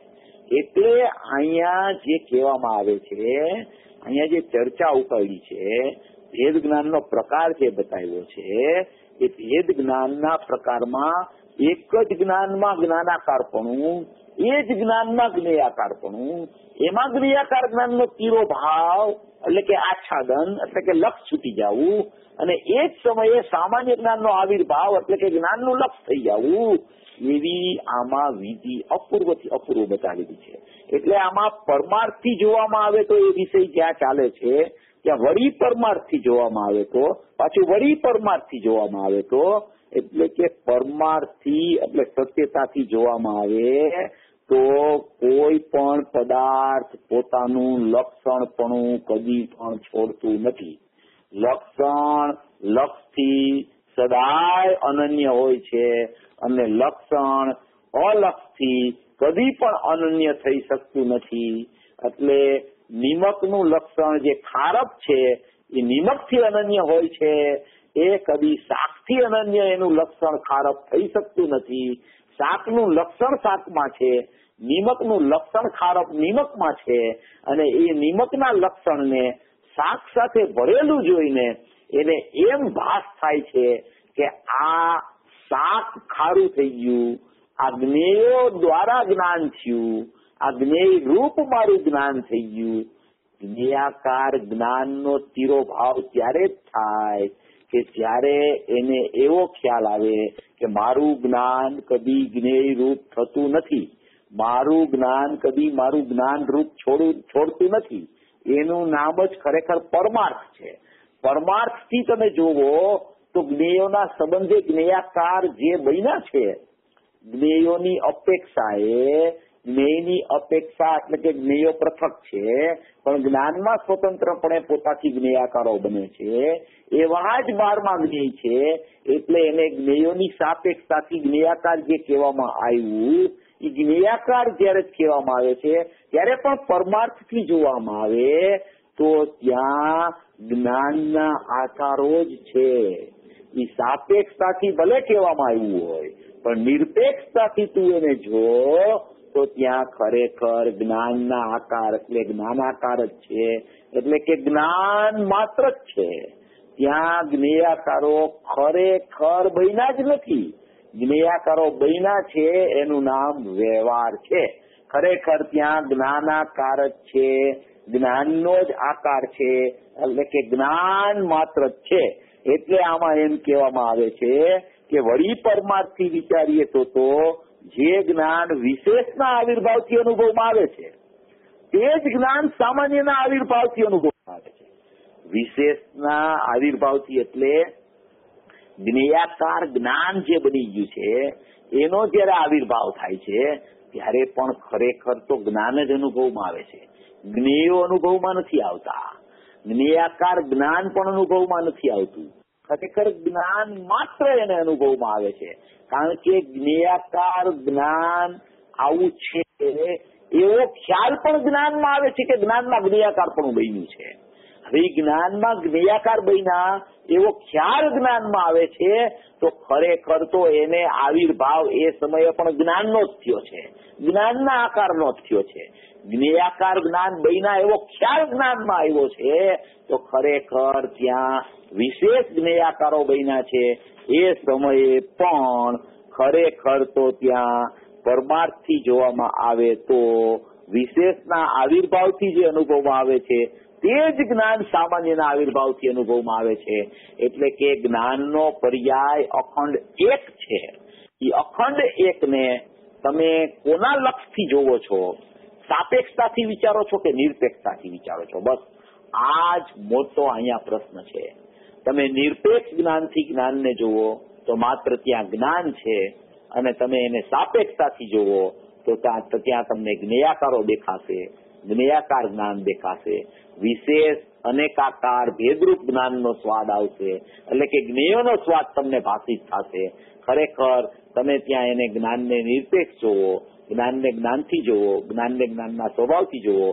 એટલે અહીંયા જે કહેવામાં આવે છે, અહીંયા જે ચર્ચા ઉપાડી છે, ભેદ જ્ઞાનનો પ્રકાર જે બતાવ્યો છે એ ભેદ જ્ઞાનના પ્રકારમાં એક જ જ્ઞાનમાં જ્ઞાનાકારપણું, એ જ જ્ઞાનમાં જ્ઞેયાકારપણું, એમાં જ્ઞેયાકાર જ્ઞાનનો તીરો ભાવ એટલે કે આચ્છાદન એટલે કે લક્ષ છૂટી જવું, અને એ જ સમયે સામાન્ય જ્ઞાનનો આવિર્ભાવ એટલે કે જ્ઞાનનું લક્ષ થઈ જવું, એવી આમાં વિધિ અપૂર્વથી અપૂર્વ બતાવેલી છે. એટલે આમાં પરમાર્થથી જોવામાં આવે તો એ વિષય જ્યાં ચાલે છે ત્યાં વળી પરમાર્થથી જોવામાં આવે તો પાછું વળી પરમાર્થથી જોવામાં આવે તો, એટલે કે પરમાર્થથી એટલે સત્યતાથી જોવામાં આવે તો કોઈ પણ પદાર્થ પોતાનું લક્ષણપણું કદી પણ છોડતું નથી. લક્ષણ લક્ષથી સદાય અનન્ય હોય છે, અને લક્ષણ અલક્ષથી કદી પણ અનન્ય થઈ શકતું નથી. એટલે નિમકનું લક્ષણ જે ખારપ છે એ નિમકથી અનન્ય હોય છે, એ કદી શાકથી અનન્ય એનું લક્ષણ ખારપ થઈ શકતું નથી. શાકનું લક્ષણ શાકમાં છે, નિમકનું લક્ષણ ખારપ નિમકમાં છે, અને એ નિમકના લક્ષણને શાક સાથે ભરેલું જોઈને એને એમ ભાસ થાય છે કે આ શાક ખારું થઈ ગયું, આ જ્ઞેયો દ્વારા જ્ઞાન થયું, આ જ્ઞેય રૂપ મારું જ્ઞાન થઈ ગયું. જ્ઞેયાકાર જ્ઞાનનો તીરો ભાવ ત્યારે જ થાય કે જ્યારે એને એવો ખ્યાલ આવે કે મારું જ્ઞાન કદી જ્ઞેય રૂપ થતું નથી, મારું જ્ઞાન કદી મારું જ્ઞાન રૂપ છોડતું નથી. એનું નામ જ ખરેખર પરમાર્થ છે. પરમાર્થથી તમે જોવો તો જ્ઞેયોના સંબંધે જ્ઞેયાકાર જે બન્યા છે, જ્ઞેયોની અપેક્ષાએ જ્ઞેયની અપેક્ષા એટલે કે જ્ઞેયો પૃથક છે, પણ જ્ઞાનમાં સ્વતંત્રપણે પોતાથી જ્ઞેયાકારો બને છે. એવા જ 12મા જ્ઞેય છે, એટલે એને જ્ઞેયોની સાપેક્ષતાથી જ્ઞેયાકાર જે કહેવામાં આવ્યું, એ જ્ઞેયાકાર જયારે કહેવામાં આવે છે ત્યારે પણ પરમાર્થથી જોવામાં આવે તો ત્યાં જ્ઞાનના આકારો જ છે. એ સાપેક્ષતાથી ભલે કહેવામાં આવ્યું હોય, પણ નિરપેક્ષતાથી તું એને જો તો ત્યાં ખરેખર જ્ઞાનના આકાર એટલે જ્ઞાનાકાર જ છે, એટલે કે જ્ઞાન માત્ર જ છે. ત્યાં જ્ઞેયાકારો ખરેખર બન્યા જ નથી. જ્ઞેયાકારો બન્યા છે એનું નામ વ્યવહાર છે. ખરેખર ત્યાં જ્ઞાનાકાર જ છે, જ્ઞાનનો જ આકાર છે, એટલે કે જ્ઞાન માત્ર જ છે. એટલે આમાં એમ કહેવામાં આવે છે કે વળી પરમાર્થથી વિચારીએ તો જે જ્ઞાન વિશેષના આવિર્ભાવથી અનુભવમાં આવે છે તે જ જ્ઞાન સામાન્યના આવિર્ભાવથી અનુભવમાં આવે છે. વિશેષના આવિર્ભાવથી એટલે જ્ઞેયાકાર જ્ઞાન જે બની ગયું છે એનો જયારે આવિર્ભાવ થાય છે ત્યારે પણ ખરેખર તો જ્ઞાન જ અનુભવમાં આવે છે. જ્ઞેયો અનુભવમાં નથી આવતા, જ્ઞેયાકાર જ્ઞાન પણ અનુભવમાં નથી આવતું. ખરેખર જ્ઞાન માત્ર એને અનુભવમાં આવે છે, કારણ કે જ્ઞેયાકાર જ્ઞાન આવું છે એવો ખ્યાલ પણ જ્ઞાનમાં આવે છે કે જ્ઞાનમાં જ્ઞેયાકાર પણ બન્યું છે. હવે જ્ઞાનમાં જ્ઞેયાકાર બન્યા એવો ખ્યાલ જ્ઞાનમાં આવે છે તો ખરેખર તો એને આવિર્ભાવ એ સમયે પણ જ્ઞાનનો જ થયો છે, જ્ઞાનના આકારનો જ થયો છે. જ્ઞેયાકાર જ્ઞાન બન્યા એવો ખ્યાલ જ્ઞાનમાં આવ્યો છે તો ખરેખર ત્યાં વિશેષ જ્ઞેયાકારો બન્યા છે. એ સમયે પણ ખરેખર તો ત્યાં પરમાર્થથી જોવામાં આવે તો વિશેષના આવિર્ભાવથી જે અનુભવમાં આવે છે તે જ જ્ઞાન સામાન્યના આવિર્ભાવથી અનુભવમાં આવે છે. એટલે કે જ્ઞાનનો પર્યાય અખંડ એક છે. એ અખંડ એકને તમે કોના લક્ષથી જોવો છો? સાપેક્ષતાથી વિચારો છો કે નિરપેક્ષતાથી વિચારો છો? બસ આ જ મોટો અહીંયા પ્રશ્ન છે. તમે નિરપેક્ષ જ્ઞાનથી જ્ઞાનને જુઓ તો માત્ર ત્યાં જ્ઞાન છે, અને તમે એને સાપેક્ષતાથી જુઓ તો ત્યાં તમને જ્ઞેયાકારો દેખાશે, જ્ઞેયાકાર જ્ઞાન દેખાશે. વિશેષ અનેકાકાર ભેદરૂપ જ્ઞાનનો સ્વાદ આવશે, એટલે કે જ્ઞેયોનો સ્વાદ તમને ભાષિત થશે. ખરેખર તમે ત્યાં એને જ્ઞાનને નિરપેક્ષ જોવો, જ્ઞાનને જ્ઞાનથી જોવો, જ્ઞાનને જ્ઞાનના સ્વભાવથી જોવો,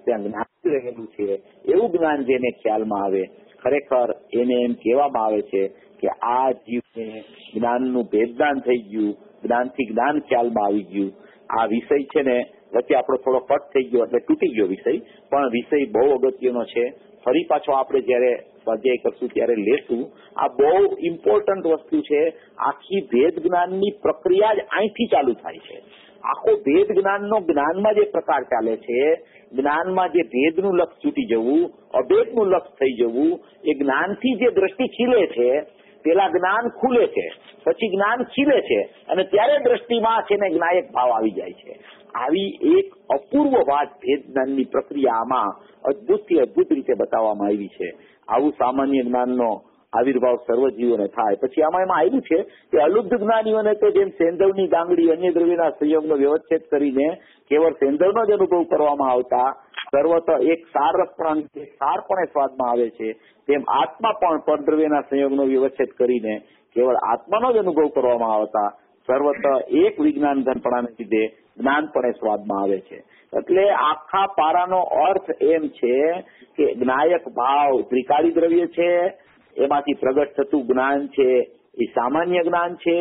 ત્યાં જ્ઞાન રહેલું છે એવું જ્ઞાન જેને ખ્યાલમાં આવે, ખરેખર એને એમ કહેવામાં આવે છે કે આ જીવને જ્ઞાનનું ભેદદાન થઈ ગયું, જ્ઞાનથી જ્ઞાન ખ્યાલમાં આવી ગયું. આ વિષય છે ને વચ્ચે આપણો થોડો કટ થઈ ગયો એટલે તૂટી ગયો વિષય, પણ વિષય બહુ અગત્યનો છે. ફરી પાછો આપણે જયારે સ્વાધ્યાય કરશું ત્યારે લેશું. આ બહુ ઇમ્પોર્ટન્ટ વસ્તુ છે. આખી ભેદ જ્ઞાનની પ્રક્રિયા જ અહીંથી ચાલુ થાય છે. આખો ભેદ જ્ઞાનનો જ્ઞાનમાં જે પ્રકાર ચાલે છે, જ્ઞાનમાં જે ભેદનું લક્ષ છૂટી જવું, અભેદનું લક્ષ થઈ જવું, એ જ્ઞાનથી જે દ્રષ્ટિ ખીલે છે, પેલા જ્ઞાન ખુલે છે, પછી જ્ઞાન ખીલે છે, અને ત્યારે દ્રષ્ટિમાં છે ને જ્ઞાયક ભાવ આવી જાય છે. આવી એક અપૂર્વ વાત ભેદ જ્ઞાનની પ્રક્રિયામાં અદભુતથી અદભુત રીતે બતાવવામાં આવી છે. આવું સામાન્ય જ્ઞાનનો આવિર્ભાવ સર્વજીવોને થાય. પછી આમાં એમાં આવ્યું છે કે અલુબ્ધ જ્ઞાનીઓને તો જેમ સેંધવની ગાંગડી અન્ય દ્રવ્યના સંયોગનો વ્યવચ્છેદ કરીને કેવળ સેંધવનો જ અનુભવ કરવામાં આવતા સર્વત એક સારપણે સ્વાદમાં આવે છે, તેમ આત્મા પણ પરદ્રવ્યના સંયોગનો વ્યવચ્છેદ કરીને કેવળ આત્માનો જ અનુભવ કરવામાં આવતા સર્વત એક વિજ્ઞાન ઘનપણાને લીધે જ્ઞાનપણે સ્વાદમાં આવે છે. એટલે આખા પારાનો અર્થ એમ છે કે જ્ઞાયક ભાવ ત્રિકાળી દ્રવ્ય છે, એમાંથી પ્રગટ થતું જ્ઞાન છે એ સામાન્ય જ્ઞાન છે.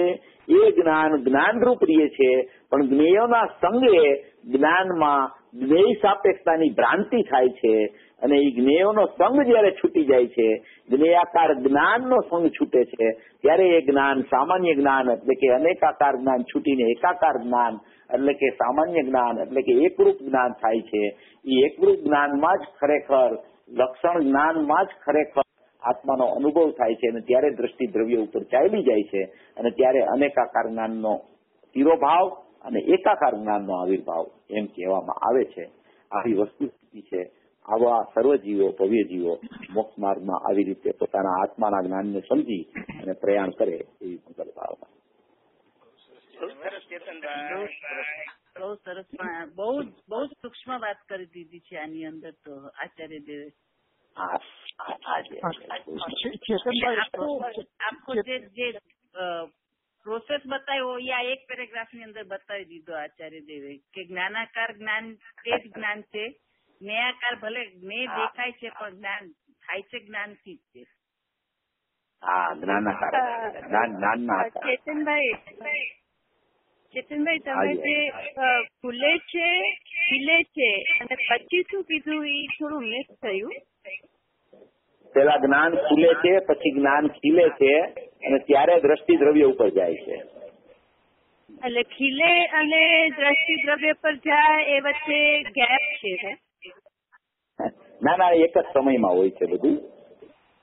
એ જ્ઞાન જ્ઞાનરૂપ રહે છે, પણ જ્ઞેયોના સંગે જ્ઞાનમાં જ્ઞેય સાપેક્ષતાની ભ્રાંતિ થાય છે, અને એ જ્ઞેયોનો સંગ જયારે છૂટી જાય છે, જ્ઞેયાકાર જ્ઞાનનો સંગ છૂટે છે, ત્યારે એ જ્ઞાન સામાન્ય જ્ઞાન એટલે કે અનેકાકાર જ્ઞાન છૂટીને એકાકાર જ્ઞાન એટલે કે સામાન્ય જ્ઞાન એટલે કે એકરૂપ જ્ઞાન થાય છે. એ એકરૂપ જ્ઞાનમાં જ ખરેખર લક્ષણ જ્ઞાનમાં જ ખરેખર આત્માનો અનુભવ થાય છે, અને ત્યારે દ્રષ્ટિ દ્રવ્ય ઉપર ચાલી જાય છે, અને ત્યારે અનેકાકાર જ્ઞાનનો તિરોભાવ અને એકાકાર જ્ઞાનનો આવિર્ભાવ એમ કહેવામાં આવે છે. આવી વસ્તુસ્થિતિ છે. આવા સર્વજીવો ભવ્ય જીવો મોક્ષ માર્ગમાં આવી રીતે પોતાના આત્માના જ્ઞાનને સમજી અને પ્રયાણ કરે એવી મંગલ ભાવના. બહુ સરસ, બહુ જ સૂક્ષ્મ વાત કરી દીધી છે આની અંદર તો આચાર્ય દેવે. આપકો જે પ્રોસેસ બતાવ્યો એ આ એક પેરેગ્રાફ ની અંદર બતાવી દીધો આચાર્ય દેવે કે જ્ઞાનાકાર જ્ઞાન તે જ જ્ઞાન છે, જ્ઞેયાકાર ભલે જ્ઞેય દેખાય છે પણ જ્ઞાન થાય છે જ્ઞાનથી જ છે. ચેતનભાઈ તમે જે ખુલે છે ખીલે છે અને પછી શું કીધું એ થોડું મિસ થયું. પેલા જ્ઞાન ખુલે છે, પછી જ્ઞાન ખીલે છે, અને ત્યારે દ્રષ્ટિ દ્રવ્ય ઉપર જાય છે. એટલે ખીલે અને દ્રષ્ટિ દ્રવ્ય પર જાય એ વચ્ચે ગેપ છે? ના, એક જ સમયમાં હોય છે બધું.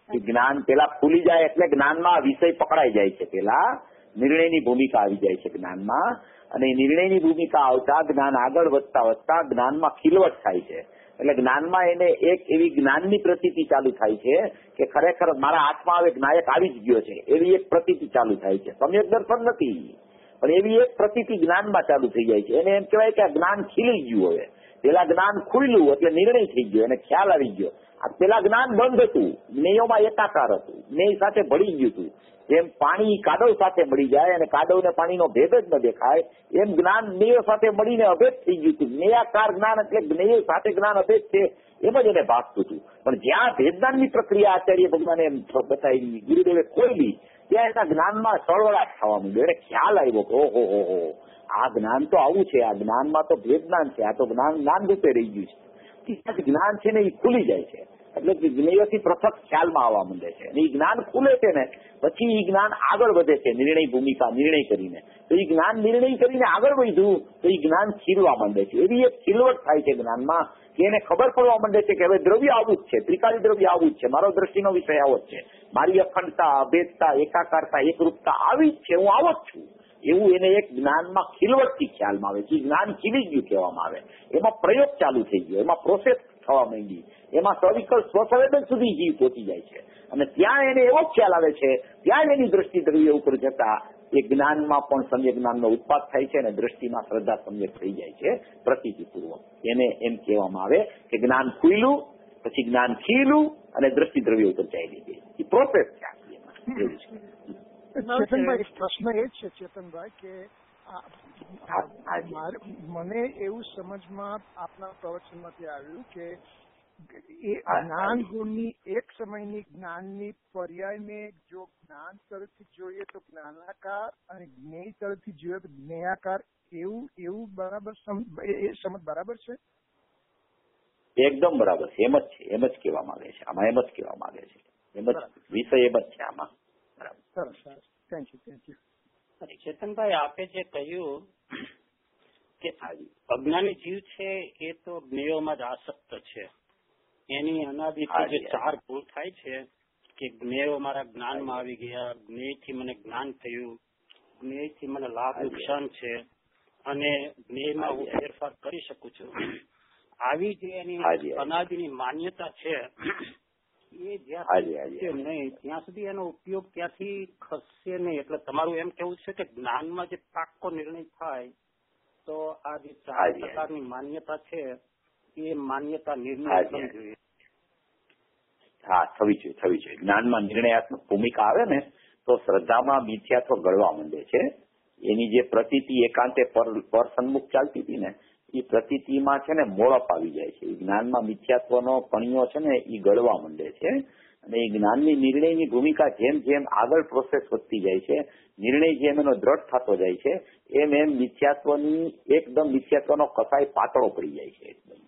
જ્ઞાન પેલા ખુલી જાય એટલે જ્ઞાનમાં વિષય પકડાઈ જાય છે. પેલા નિર્ણયની ભૂમિકા આવી જાય છે જ્ઞાનમાં, અને નિર્ણયની ભૂમિકા આવતા જ્ઞાન આગળ વધતા જ્ઞાનમાં ખીલવટ થાય છે. એટલે જ્ઞાનમાં એને એક એવી જ્ઞાનની પ્રતીતિ ચાલુ થાય છે કે ખરેખર મારા હાથમાં હવે જ્ઞાયક આવી જ ગયો છે, એવી એક પ્રતીતિ ચાલુ થાય છે. સમ્યક દર્શન નથી, પણ એવી એક પ્રતીતિ જ્ઞાનમાં ચાલુ થઈ જાય છે. એને એમ કહેવાય કે આ જ્ઞાન ખીલી ગયું. હવે પેલા જ્ઞાન ખુલ્યું એટલે નિર્ણય થઈ ગયો, એને ખ્યાલ આવી ગયો. પેલા જ્ઞાન બંધ હતું, જ્ઞેયોમાં એકાકાર હતું, જ્ઞેય સાથે ભળી ગયું હતું. જેમ પાણી કાદવ સાથે મળી જાય અને કાદવને પાણીનો ભેદ જ ન દેખાય, એમ જ્ઞાન જ્ઞેયો સાથે મળીને અભેદ થઈ ગયું હતું. જ્ઞેયાકાર જ્ઞાન એટલે જ્ઞેયો સાથે જ્ઞાન અભેદ છે એમ જ એને ભાગતું હતું. પણ જ્યાં ભેદજ્ઞાનની પ્રક્રિયા આચાર્ય ભગવાને એમ બતાવી, ગુરુદેવે ખોલી, ત્યાં એના જ્ઞાનમાં સળવળાટ થવા માંડ્યો. એને ખ્યાલ આવ્યો કે ઓહો, આ જ્ઞાન તો આવું છે, આ જ્ઞાનમાં તો ભેદ જ્ઞાન છે, આ તો જ્ઞાન રૂપે રહી ગયું છે. જ્ઞાન છે ને એ ખુલી જાય છે, એટલે જ્ઞેયથી પૃથક ખ્યાલમાં આવવા માંડે છે, અને એ જ્ઞાન ખુલે છે ને પછી એ જ્ઞાન આગળ વધે છે નિર્ણય ભૂમિકા નિર્ણય કરીને. તો એ જ્ઞાન નિર્ણય કરીને આગળ વધ્યું તો એ જ્ઞાન ખીલવા માંડે છે. એવી એક ખીલવટ થાય છે જ્ઞાનમાં કે એને ખબર પડવા માંડે છે કે હવે દ્રવ્ય આવું જ છે, ત્રિકાળી દ્રવ્ય આવું જ છે, મારો દ્રષ્ટિનો વિષય આવો જ છે, મારી અખંડતા, અભેદતા, એકાકારતા, એકરૂપતા આવી જ છે, હું આવો જ છું, એવું એને એક જ્ઞાનમાં ખીલવટથી ખ્યાલમાં આવે છે. જ્ઞાન ખીલી ગયું કહેવામાં આવે. એમાં પ્રયોગ ચાલુ થઈ ગયો, એમાં પ્રોસેસ થવા માંડી, એમાં સવિકલ્પ સ્વસંવેદન સુધી જીવ પહોંચી જાય છે, અને ત્યાં એને એવો ખ્યાલ આવે છે, ત્યાં એની દ્રષ્ટિ દ્રવ્ય ઉપર જતા એ જ્ઞાનમાં પણ સમ્યક જ્ઞાનનો ઉત્પાદ થાય છે, અને દ્રષ્ટિમાં શ્રદ્ધા સમ્યક થઈ જાય છે પ્રતીતિપૂર્વક. એને એમ કહેવામાં આવે કે જ્ઞાન ખુલ્યું, પછી જ્ઞાન ખીલું, અને દ્રષ્ટિ દ્રવ્ય ઉપર ચાલી ગઈ. એ પ્રોસેસ છે. ચેતનભાઈ, પ્રશ્ન એ છે ચેતનભાઈ કે મને એવું સમજમાં આપના પ્રવચનમાંથી આવ્યું કે એ જ્ઞાન ગુણની એક સમયની જ્ઞાનની પર્યાયને જો જ્ઞાન તરફથી જોઈએ તો જ્ઞાનાકાર અને જ્ઞેય તરફથી જોઈએ તો જ્ઞેયાકાર, એવું બરાબર સમજ બરાબર છે? એકદમ બરાબર છે. એમ જ કહેવા માંગે છે, આમાં એમ જ કહેવા માંગે છે. એમ જ વિષય એમ જ છે આમાં. સરસ સરસ, થેન્ક યુ. ચેતનભાઈ, આપે જે કહ્યું કે અજ્ઞાની જીવ છે એ તો જ્ઞેયોમાં જ આસક્ત છે, એની અનાદિથી જે 4 ભૂલ થાય છે કે જ્ઞેયો મારા જ્ઞાનમાં આવી ગયા, જ્ઞેયથી મને જ્ઞાન થયું, જ્ઞેયથી મને લાભ નુકસાન છે અને જ્ઞેયમાં હું ફેરફાર કરી શકું છું, આવી જે એની અનાદિની માન્યતા છે એ જ્યાં નહીં ત્યાં સુધી એનો ઉપયોગ ત્યાંથી ખસશે નહીં. એટલે તમારું એમ કેવું છે કે જ્ઞાનમાં જે પાક્કો નિર્ણય થાય તો આ જે 4 પ્રકારની માન્યતા છે એ માન્યતા નિર્ણય થવી જોઈએ. હા, થવી જોઈએ. જ્ઞાનમાં નિર્ણયાત્મક ભૂમિકા આવે ને તો શ્રદ્ધામાં મિથ્યાત્વ ગળવા માંડે છે. એની જે પ્રતીતિ એકાંતે પર સન્મુખ ચાલતી હતી ને એ પ્રતીતિમાં છે ને મોળપ આવી જાય છે. જ્ઞાનમાં મિથ્યાત્વનો કણીઓ છે ને એ ગળવા માંડે છે અને એ જ્ઞાનની નિર્ણયની ભૂમિકા જેમ જેમ આગળ પ્રોસેસ વધતી જાય છે, નિર્ણય જેમ એનો દ્રઢ થતો જાય છે, એમ મિથ્યાત્વનો કસાય પાતળો પડી જાય છે એકદમ.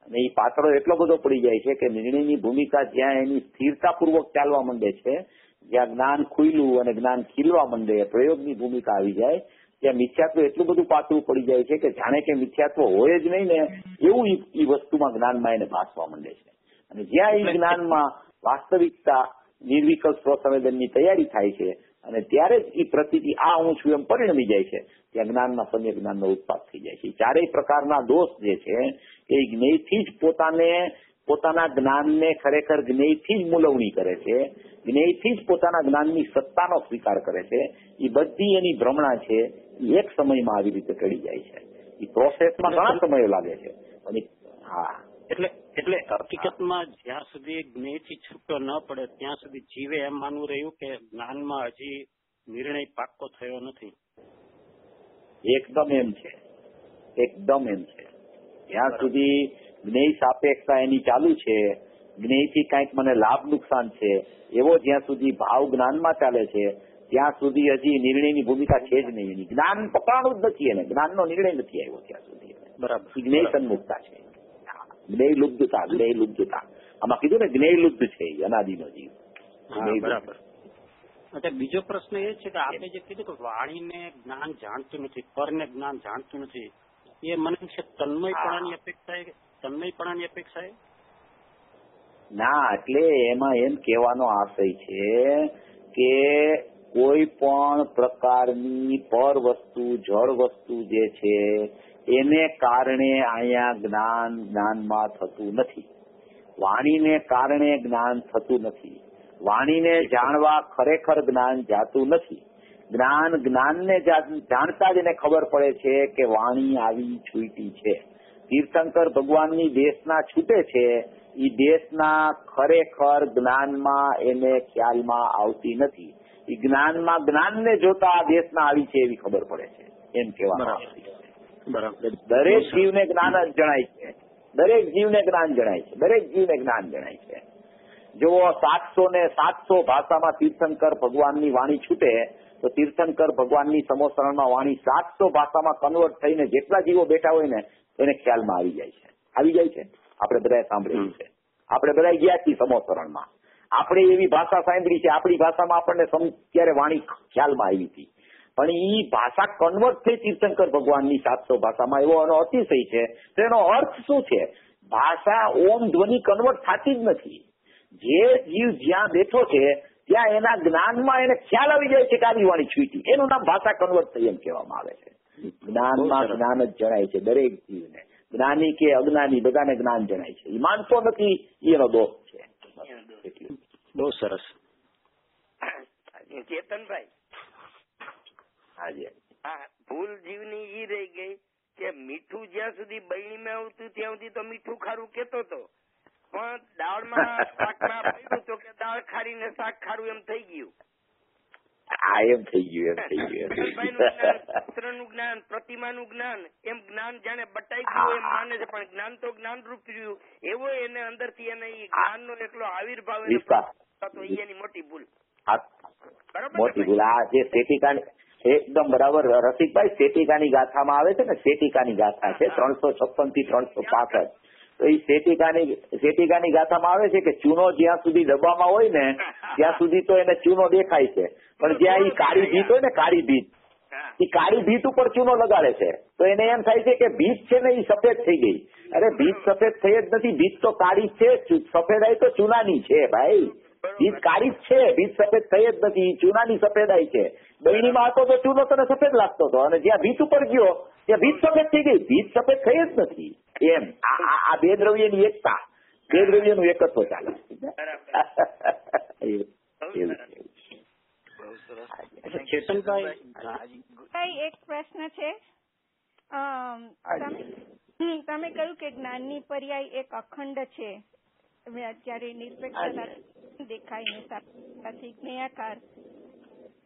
અને એ પાતળો એટલો બધો પડી જાય છે કે નિર્ણયની ભૂમિકા જ્યાં એની સ્થિરતાપૂર્વક ચાલવા માંડે છે, જ્યાં જ્ઞાન ખુલ્લું અને જ્ઞાન ખીલવા માંડે, પ્રયોગની ભૂમિકા આવી જાય, ત્યાં મિથ્યાત્વ એટલું બધું પાતળું પડી જાય છે કે જાણે કે મિથ્યાત્વ હોય જ નહીં ને એવું એ વસ્તુમાં જ્ઞાનમાં એને ભાસવા માંડે છે. અને જ્યાં એ જ્ઞાનમાં વાસ્તવિકતા નિર્વિકલ્પ સ્વસંવેદનની તૈયારી થાય છે અને ત્યારે જ એ પ્રતીતિ આ હું છું એમ પરિણમી જાય છે, ત્યાં જ્ઞાનમાં સમ્યક જ્ઞાનનો ઉત્પાદ થઈ જાય છે. 4 પ્રકારના દોષ જે છે એ જ્ઞેયથી જ પોતાના જ્ઞાનને ખરેખર જ્ઞેયથી જ મૂલવણી કરે છે, જ્ઞેયથી જ પોતાના જ્ઞાનની સત્તાનો સ્વીકાર કરે છે. એ બધી એની ભ્રમણા છે એ એક સમયમાં આવી રીતે ટળી જાય છે. એ પ્રોસેસમાં ઘણા સમય લાગે છે. એટલે હકીકતમાં જ્યાં સુધી જ્ઞેયથી છૂટો ન પડે ત્યાં સુધી જીવે એમ માનવું રહ્યું કે જ્ઞાનમાં હજી નિર્ણય પાક્કો થયો નથી. એકદમ એમ છે. જ્યાં સુધી જ્ઞેય સાપેક્ષતા એની ચાલુ છે, જ્ઞેયથી કંઈક મને લાભ નુકસાન છે એવો જ્યાં સુધી ભાવ જ્ઞાનમાં ચાલે છે ત્યાં સુધી હજી નિર્ણયની ભૂમિકા છે જ નહીં. એની જ્ઞાન પકડાણું જ નથી, એને જ્ઞાનનો નિર્ણય નથી આવ્યો ત્યાં સુધી. બરાબર, જ્ઞેય સન્મુખતા છે, જ્ઞેય લુબ્ધતા. આમાં કીધું ને જ્ઞેય લુબ્ધ છે અનાદિનો જીવ. બરાબર. એટલે બીજો પ્રશ્ન એ છે કે આપણે જે કીધું કે વાણીને જ્ઞાન જાણતું નથી, પરને જ્ઞાન જાણતું નથી, એ મને છે તન્મયપણાની અપેક્ષા ના, એટલે એમાં એમ કહેવાનો આશય છે કે કોઈ પણ પ્રકારની પર વસ્તુ, જળ વસ્તુ જે છે એને કારણે અહીંયા જ્ઞાનમાં થતું નથી. વાણીને કારણે જ્ઞાન થતું નથી. વાણીને જાણવા ખરેખર જ્ઞાન જાતું નથી. જ્ઞાનને જાણતા જ એને ખબર પડે છે કે વાણી આવી છૂટી છે. તીર્થંકર ભગવાનની દેશના છૂટે છે, એ દેશના ખરેખર જ્ઞાનમાં એને ખ્યાલમાં આવતી નથી. એ જ્ઞાનને જોતા દેશના આવી છે એવી ખબર પડે છે, એમ કહેવામાં આવે છે. દરેક જીવને જ્ઞાન જણાય છે. દરેક જીવને જ્ઞાન જણાય છે. જો 700 ભાષામાં તીર્થંકર ભગવાનની વાણી છૂટે તો તીર્થંકર ભગવાનની સમોસરણમાં વાણી 700 ભાષામાં કન્વર્ટ થઈને જેટલા જીવો બેઠા હોય ને એને ખ્યાલમાં આવી જાય છે. આપણે બધાએ સાંભળ્યું છે, આપણે બધા ગયા છીએ સમોસરણમાં, આપણે એવી ભાષા સાંભળી છે, આપણી ભાષામાં આપણને ત્યારે વાણી ખ્યાલમાં આવી હતી. પણ એ ભાષા કન્વર્ટ થઈ તીર્થંકર ભગવાનની 700 ભાષામાં, એવો એનો અતિશય છે. તો એનો અર્થ શું છે? ભાષા ઓમ ધ્વનિ કન્વર્ટ થતી જ નથી. જે જીવ જ્યાં બેઠો છે ત્યાં એના જ્ઞાનમાં એને ખ્યાલ આવી જાય છે કે આવી વાણી છૂટી, એનું નામ ભાષા કન્વર્ટ થઈ એમ કહેવામાં આવે છે. જ્ઞાનમાં જ્ઞાન જ જણાય છે દરેક જીવને, જ્ઞાની કે અજ્ઞાની બધાને જ્ઞાન જણાય છે. એ માનતો નથી એનો દોષ છે. બહુ સરસ. ચેતનભાઈ, હાજી, ભૂલ જીવની ઈ રહી ગઈ કે મીઠું જ્યાં સુધી બળીમાં આવતું ત્યાં સુધી તો મીઠું ખારું કેતો હતો, પણ દાળમાં શાકમાં પડ્યું તો કે દાળ ખારી ને શાક ખારું એમ થઈ ગયું. એમ થઈ ગયું. પુત્રનું જ્ઞાન, પ્રતિમાનું જ્ઞાન, એમ જ્ઞાન જાણે બટાઈ ગયું એમ માને છે, પણ જ્ઞાન તો જ્ઞાન રૂપ રહ્યું એવો એને અંદરથી એને જ્ઞાનનો એકલો આવિર્ભાવ એની મોટી ભૂલ. મોટી ભૂલ આ જે શેટિકાની, એકદમ બરાબર રસિકભાઈ, શેટિકાની ગાથામાં આવે છે ને, શેટિકાની ગાથા છે 356 થી 365. તો એ શેટિકાની ગાથામાં આવે છે કે ચૂનો જ્યાં સુધી ડબ્બામાં હોય ને ત્યાં સુધી તો એને ચૂનો દેખાય છે, પણ જ્યાં એ કાળી ભીત હોય ને કાળી ભીત, એ કાળી ભીત ઉપર ચૂનો લગાડે છે તો એને એમ થાય છે કે ભીત છે ને એ સફેદ થઈ ગઈ. અરે ભીત સફેદ થઈ જ નથી, ભીત તો કાળી છે, સફેદાઈ તો ચૂનાની છે ભાઈ. ભીત કાળી જ છે, ભીત સફેદ થઈ જ નથી, ચૂનાની સફેદાઈ છે. બહેણીમાં હતો તો ચૂનો તને સફેદ લાગતો હતો, અને જ્યાં ભીત ઉપર ગયો ત્યાં ભીત સફેદ થઈ ગઈ, ભીત સફેદ થઈ જ નથી. એમ આ બે દ્રવ્યની એકતા, બે દ્રવ્યનું એકત્વ ચાલે. ચેતનભાઈ એક પ્રશ્ન છે. તમે કહ્યું કે જ્ઞાનની પર્યાય એક અખંડ છે, અત્યારે નિરપેક્ષતા દેખાય ને સાથે જ્ઞેયાકાર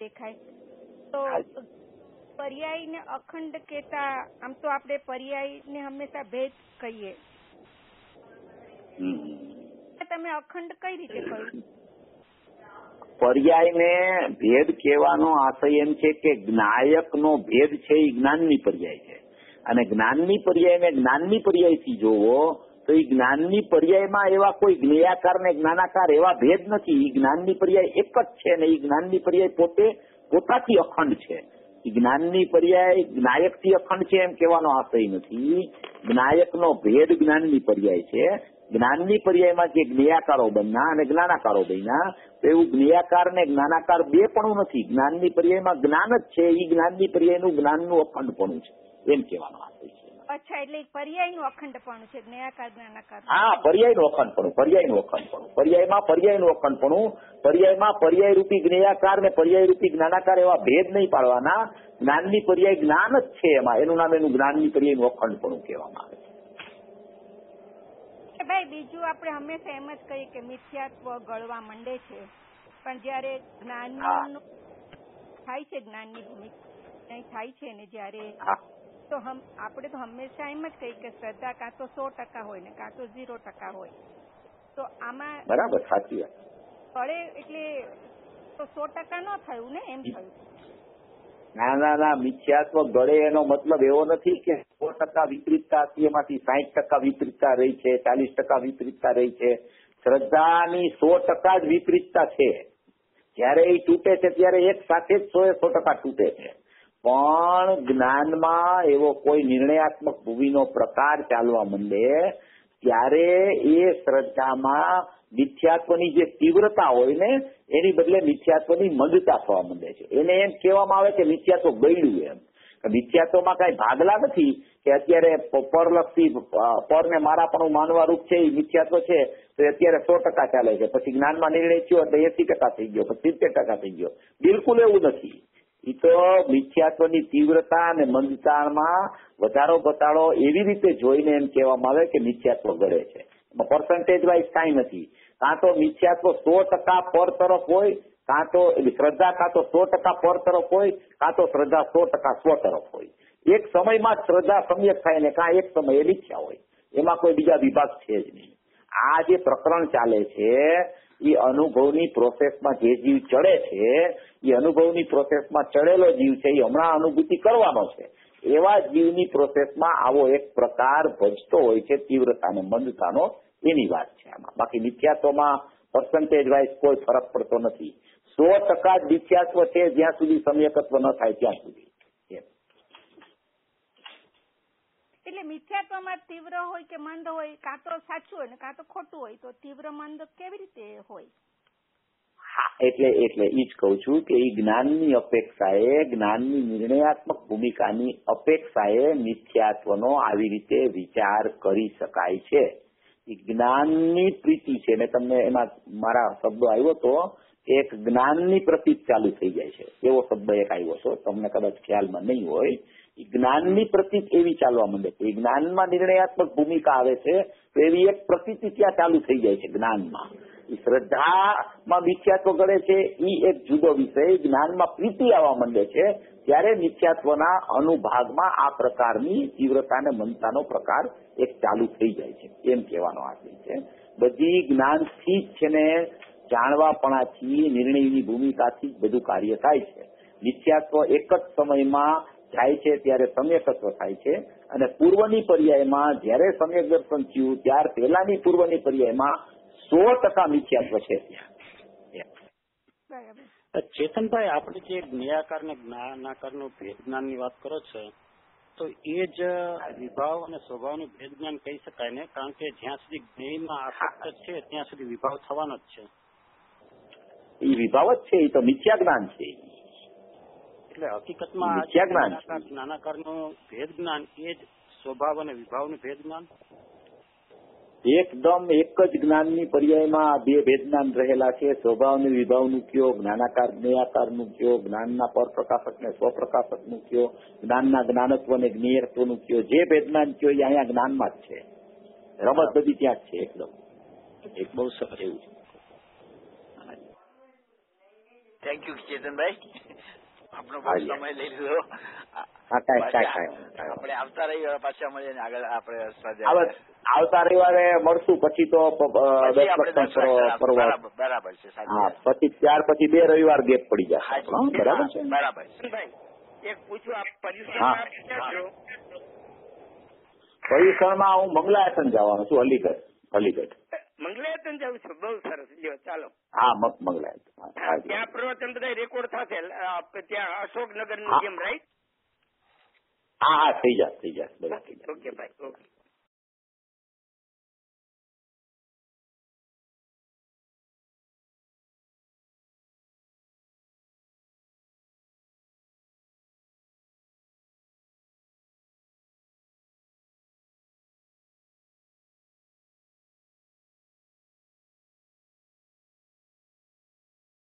દેખાય, તો પર્યાય ને અખંડ કહેતા, આમ તો આપણે પર્યાય ને હંમેશા ભેદ કહીએ, તમે અખંડ કઈ રીતે કહ્યું? પર્યાયને ભેદ કહેવાનો આશય એમ છે કે જ્ઞાયકનો ભેદ છે એ જ્ઞાનની પર્યાય છે, અને જ્ઞાનની પર્યાયને જ્ઞાનની પર્યાયથી જોવો તો એ જ્ઞાનની પર્યાયમાં એવા કોઈ જ્ઞેયાકાર ને જ્ઞાનાકાર એવા ભેદ નથી. એ જ્ઞાનની પર્યાય એક જ છે, અને એ જ્ઞાનની પર્યાય પોતાથી અખંડ છે. જ્ઞાનની પર્યાય જ્ઞાયકથી અખંડ છે એમ કહેવાનો આશય નથી. જ્ઞાયકનો ભેદ જ્ઞાનની પર્યાય છે. જ્ઞાનની પર્યાયમાં જે જ્ઞેયાકારો બન્યા અને જ્ઞાનાકારો બન્યા, તો એવું જ્ઞેયાકાર ને જ્ઞાનાકાર બે પણ નથી. જ્ઞાનની પર્યાયમાં જ્ઞાન જ છે, એ જ્ઞાનની પર્યાયનું જ્ઞાનનું અખંડપણું છે એમ કહેવાનો આશય છે. અચ્છા, એટલે પર્યાયનું અખંડપણું છે, જ્ઞેયાકાર જ્ઞાનાકાર. હા, પર્યાયનું અખંડપણું, પર્યાયનું અખંડપણું. પર્યાયમાં પર્યાય રૂપી જ્ઞેયાકાર ને પર્યાય રૂપી જ્ઞાનાકાર એવા ભેદ નહીં પાડવાના. જ્ઞાનની પર્યાય જ્ઞાન જ છે, એનું નામ એનું જ્ઞાનની પર્યાયનું અખંડપણું કહેવામાં આવે છે. ભાઈ બીજું આપણે હંમેશા એમ જ કહીએ કે મિથ્યાત્વ ગળવા માંડે છે, પણ જયારે જ્ઞાન થાય છે, જ્ઞાનની ભૂમિકા થાય છે ને જયારે, તો આપણે તો હંમેશા એમ જ કહીએ કે શ્રદ્ધા કાં તો 100% હોય ને કાં તો 0% હોય. તો આમાં બરાબર સાચી વાત પડે એટલે તો 100% ન થયું ને, એમ થયું. ના, મિથ્યાત્વ ગળે એનો મતલબ એવો નથી કે 100% વિપરીતતા હતી, એમાંથી 60% વિપરીતતા રહી છે, 40% વિપરીતતા રહી છે. શ્રદ્ધાની 100% જ વિપરીતતા છે. જયારે એ તૂટે છે ત્યારે એક સાથે જ 100% તૂટે છે. પણ જ્ઞાનમાં એવો કોઈ નિર્ણયાત્મક ભૂમિનો પ્રકાર ચાલવા માંડે ત્યારે એ શ્રદ્ધામાં મિથ્યાત્વની જે તીવ્રતા હોય ને એની બદલે મિથ્યાત્વની મંદતા થવા માંડે છે. એને એમ કહેવામાં આવે કે મિથ્યાત્વ ગળ્યું. એમ મિથ્યાત્વમાં કઈ ભાગલા નથી કે અત્યારે પરલક્ષી પરને મારાપણું માનવા રૂપ છે એ મિથ્યાત્વ છે, તો અત્યારે 100% ચાલે છે, પછી જ્ઞાનમાં નિર્ણય થયો એટલે 80% થઈ ગયો, પછી 70% થઈ ગયો. બિલકુલ એવું નથી. એ તો મિથ્યાત્વની તીવ્રતા અને મંદતામાં વધારો ઘટાડો એવી રીતે જોઈને એમ કહેવામાં આવે કે મિથ્યાત્વ ગળે છે. પર્સન્ટેજ વાઇઝ કાંઈ નથી. કાં તો મિથ્યાત્વ 100% પર તરફ હોય, કાં તો શ્રદ્ધા કાં તો 100% પર તરફ હોય, કાં તો શ્રદ્ધા 100% સ્વ તરફ હોય. એક સમયમાં જ શ્રદ્ધા સમ્યક થાય ને કાં એક સમયે મિથ્યા હોય. એમાં કોઈ બીજા વિભાગ છે જ નહીં. આ જે પ્રકરણ ચાલે છે એ અનુભવની પ્રોસેસમાં જે જીવ ચડે છે, એ અનુભવની પ્રોસેસમાં ચડેલો જીવ છે, એ હમણાં અનુભૂતિ કરવાનો છે. એવા જીવની પ્રોસેસમાં આવો એક પ્રકાર ભજતો હોય છે તીવ્રતા અને મંદતાનો, એની વાત છે આમાં. બાકી મિથ્યાત્વમાં પર્સન્ટેજ વાઇઝ કોઈ ફરક પડતો નથી. 100% મિથ્યાત્વ છે જ્યાં સુધી સમ્યકત્વ ન થાય ત્યાં સુધી. એટલે મિથ્યાત્વમાં તીવ્ર હોય કે મંદ હોય, કાં તો સાચું હોય ને કાં તો ખોટું હોય, તો તીવ્ર મંદ કેવી રીતે હોય? હા, એટલે ઈ જ કહું છું કે એ જ્ઞાનની અપેક્ષાએ, જ્ઞાનની નિર્ણયાત્મક ભૂમિકાની અપેક્ષાએ મિથ્યાત્વનો આવી રીતે વિચાર કરી શકાય છે. એ જ્ઞાનની પ્રીતિ છે. મેં તમને એમાં મારા શબ્દ આવ્યો તો એક જ્ઞાનની પ્રતીત ચાલુ થઈ જાય છે, એવો શબ્દ એક આવ્યો હતો, તમને કદાચ ખ્યાલમાં નહીં હોય. જ્ઞાનની પ્રતીત એવી ચાલવા માંડે છે. જ્ઞાનમાં નિર્ણયાત્મક ભૂમિકા આવે છે તો એવી એક પ્રતીતિ ત્યાં ચાલુ થઈ જાય છે જ્ઞાનમાં. શ્રદ્ધામાં મિથ્યાત્વ ગળે છે એ એક જુદો વિષય. જ્ઞાનમાં પ્રીતિ આવવા માંડે છે ત્યારે મિથ્યાત્વના અનુભાગમાં આ પ્રકારની તીવ્રતા અને મંદતાનો પ્રકાર એક ચાલુ થઈ જાય છે, એમ કહેવાનો આશય છે. બધી જ્ઞાનથી જ છે ને જાણવાપણાથી, નિર્ણયની ભૂમિકાથી જ બધું કાર્ય થાય છે. મિથ્યાત્વ એક જ સમયમાં જાય છે ત્યારે સમ્યકત્વ થાય છે અને પૂર્વની પર્યાયમાં જ્યારે સમ્યક દર્શન થયું ત્યાર પહેલાની પૂર્વની પર્યાયમાં 100% મિથ્યાત્વ છે ત્યાં. ચેતનભાઈ, આપણે જે જ્ઞેયાકાર ને જ્ઞાનાકારનું ભેદ જ્ઞાનની વાત કરો છો તો એ જ વિભાવ અને સ્વભાવનું ભેદ જ્ઞાન કહી શકાય ને? કારણ કે જ્યાં સુધી જ્ઞેયમાં આસક્ત છે ત્યાં સુધી વિભાવ થવાનો જ છે. એ વિભાવ જ છે, એ તો મિથ્યા જ્ઞાન છે. એટલે હકીકતમાં જ્ઞાનાકારનું ભેદ જ્ઞાન એ જ સ્વભાવ અને વિભાવનું ભેદ જ્ઞાન એકદમ એક જ જ્ઞાનની પર્યાયમાં બે ભેદ જ્ઞાન રહેલા છે. સ્વભાવ અને વિભાવનું કયો, જ્ઞાનાકાર જ્ઞેયાકારનું કયો, જ્ઞાનના પરપ્રકાશક ને સ્વપ્રકાશકનું કયો, જ્ઞાનના જ્ઞાનત્વ અને જ્ઞેયત્વનું કયો, જે ભેદ જ્ઞાન કયો એ અહીંયા જ્ઞાનમાં જ છે. રમત બધી ત્યાં જ છે. એકદમ એક બહુ સરસ એવું છે. થેન્ક યુ ચેતનભાઈ, આપણો બહુ સમય લઈ લીધો. આપણે આવતા રવિવારે પાછા મળીએ આગળ આપણે આવતા રવિવારે મળશું. પછી તો બરાબર છે. હા, પછી ત્યાર પછી 2 રવિવાર ગેપ પડી જશે. બરાબર છે. બરાબર. એક પૂછું, આપ પર્યુષણમાં હું મંગલાયતન જવાનો છું. અલીગઢ મંગલાયતન જાઉં છું. બહુ સરસ. લ્યો ચાલો. હા, મંગલાયતન. ત્યાં પ્રવચન બધા રેકોર્ડ થશે ત્યાં અશોકનગર ની જેમ, રાઈટ? હા, થઈ જશે બધા. ઓકે ભાઈ, ઓકે.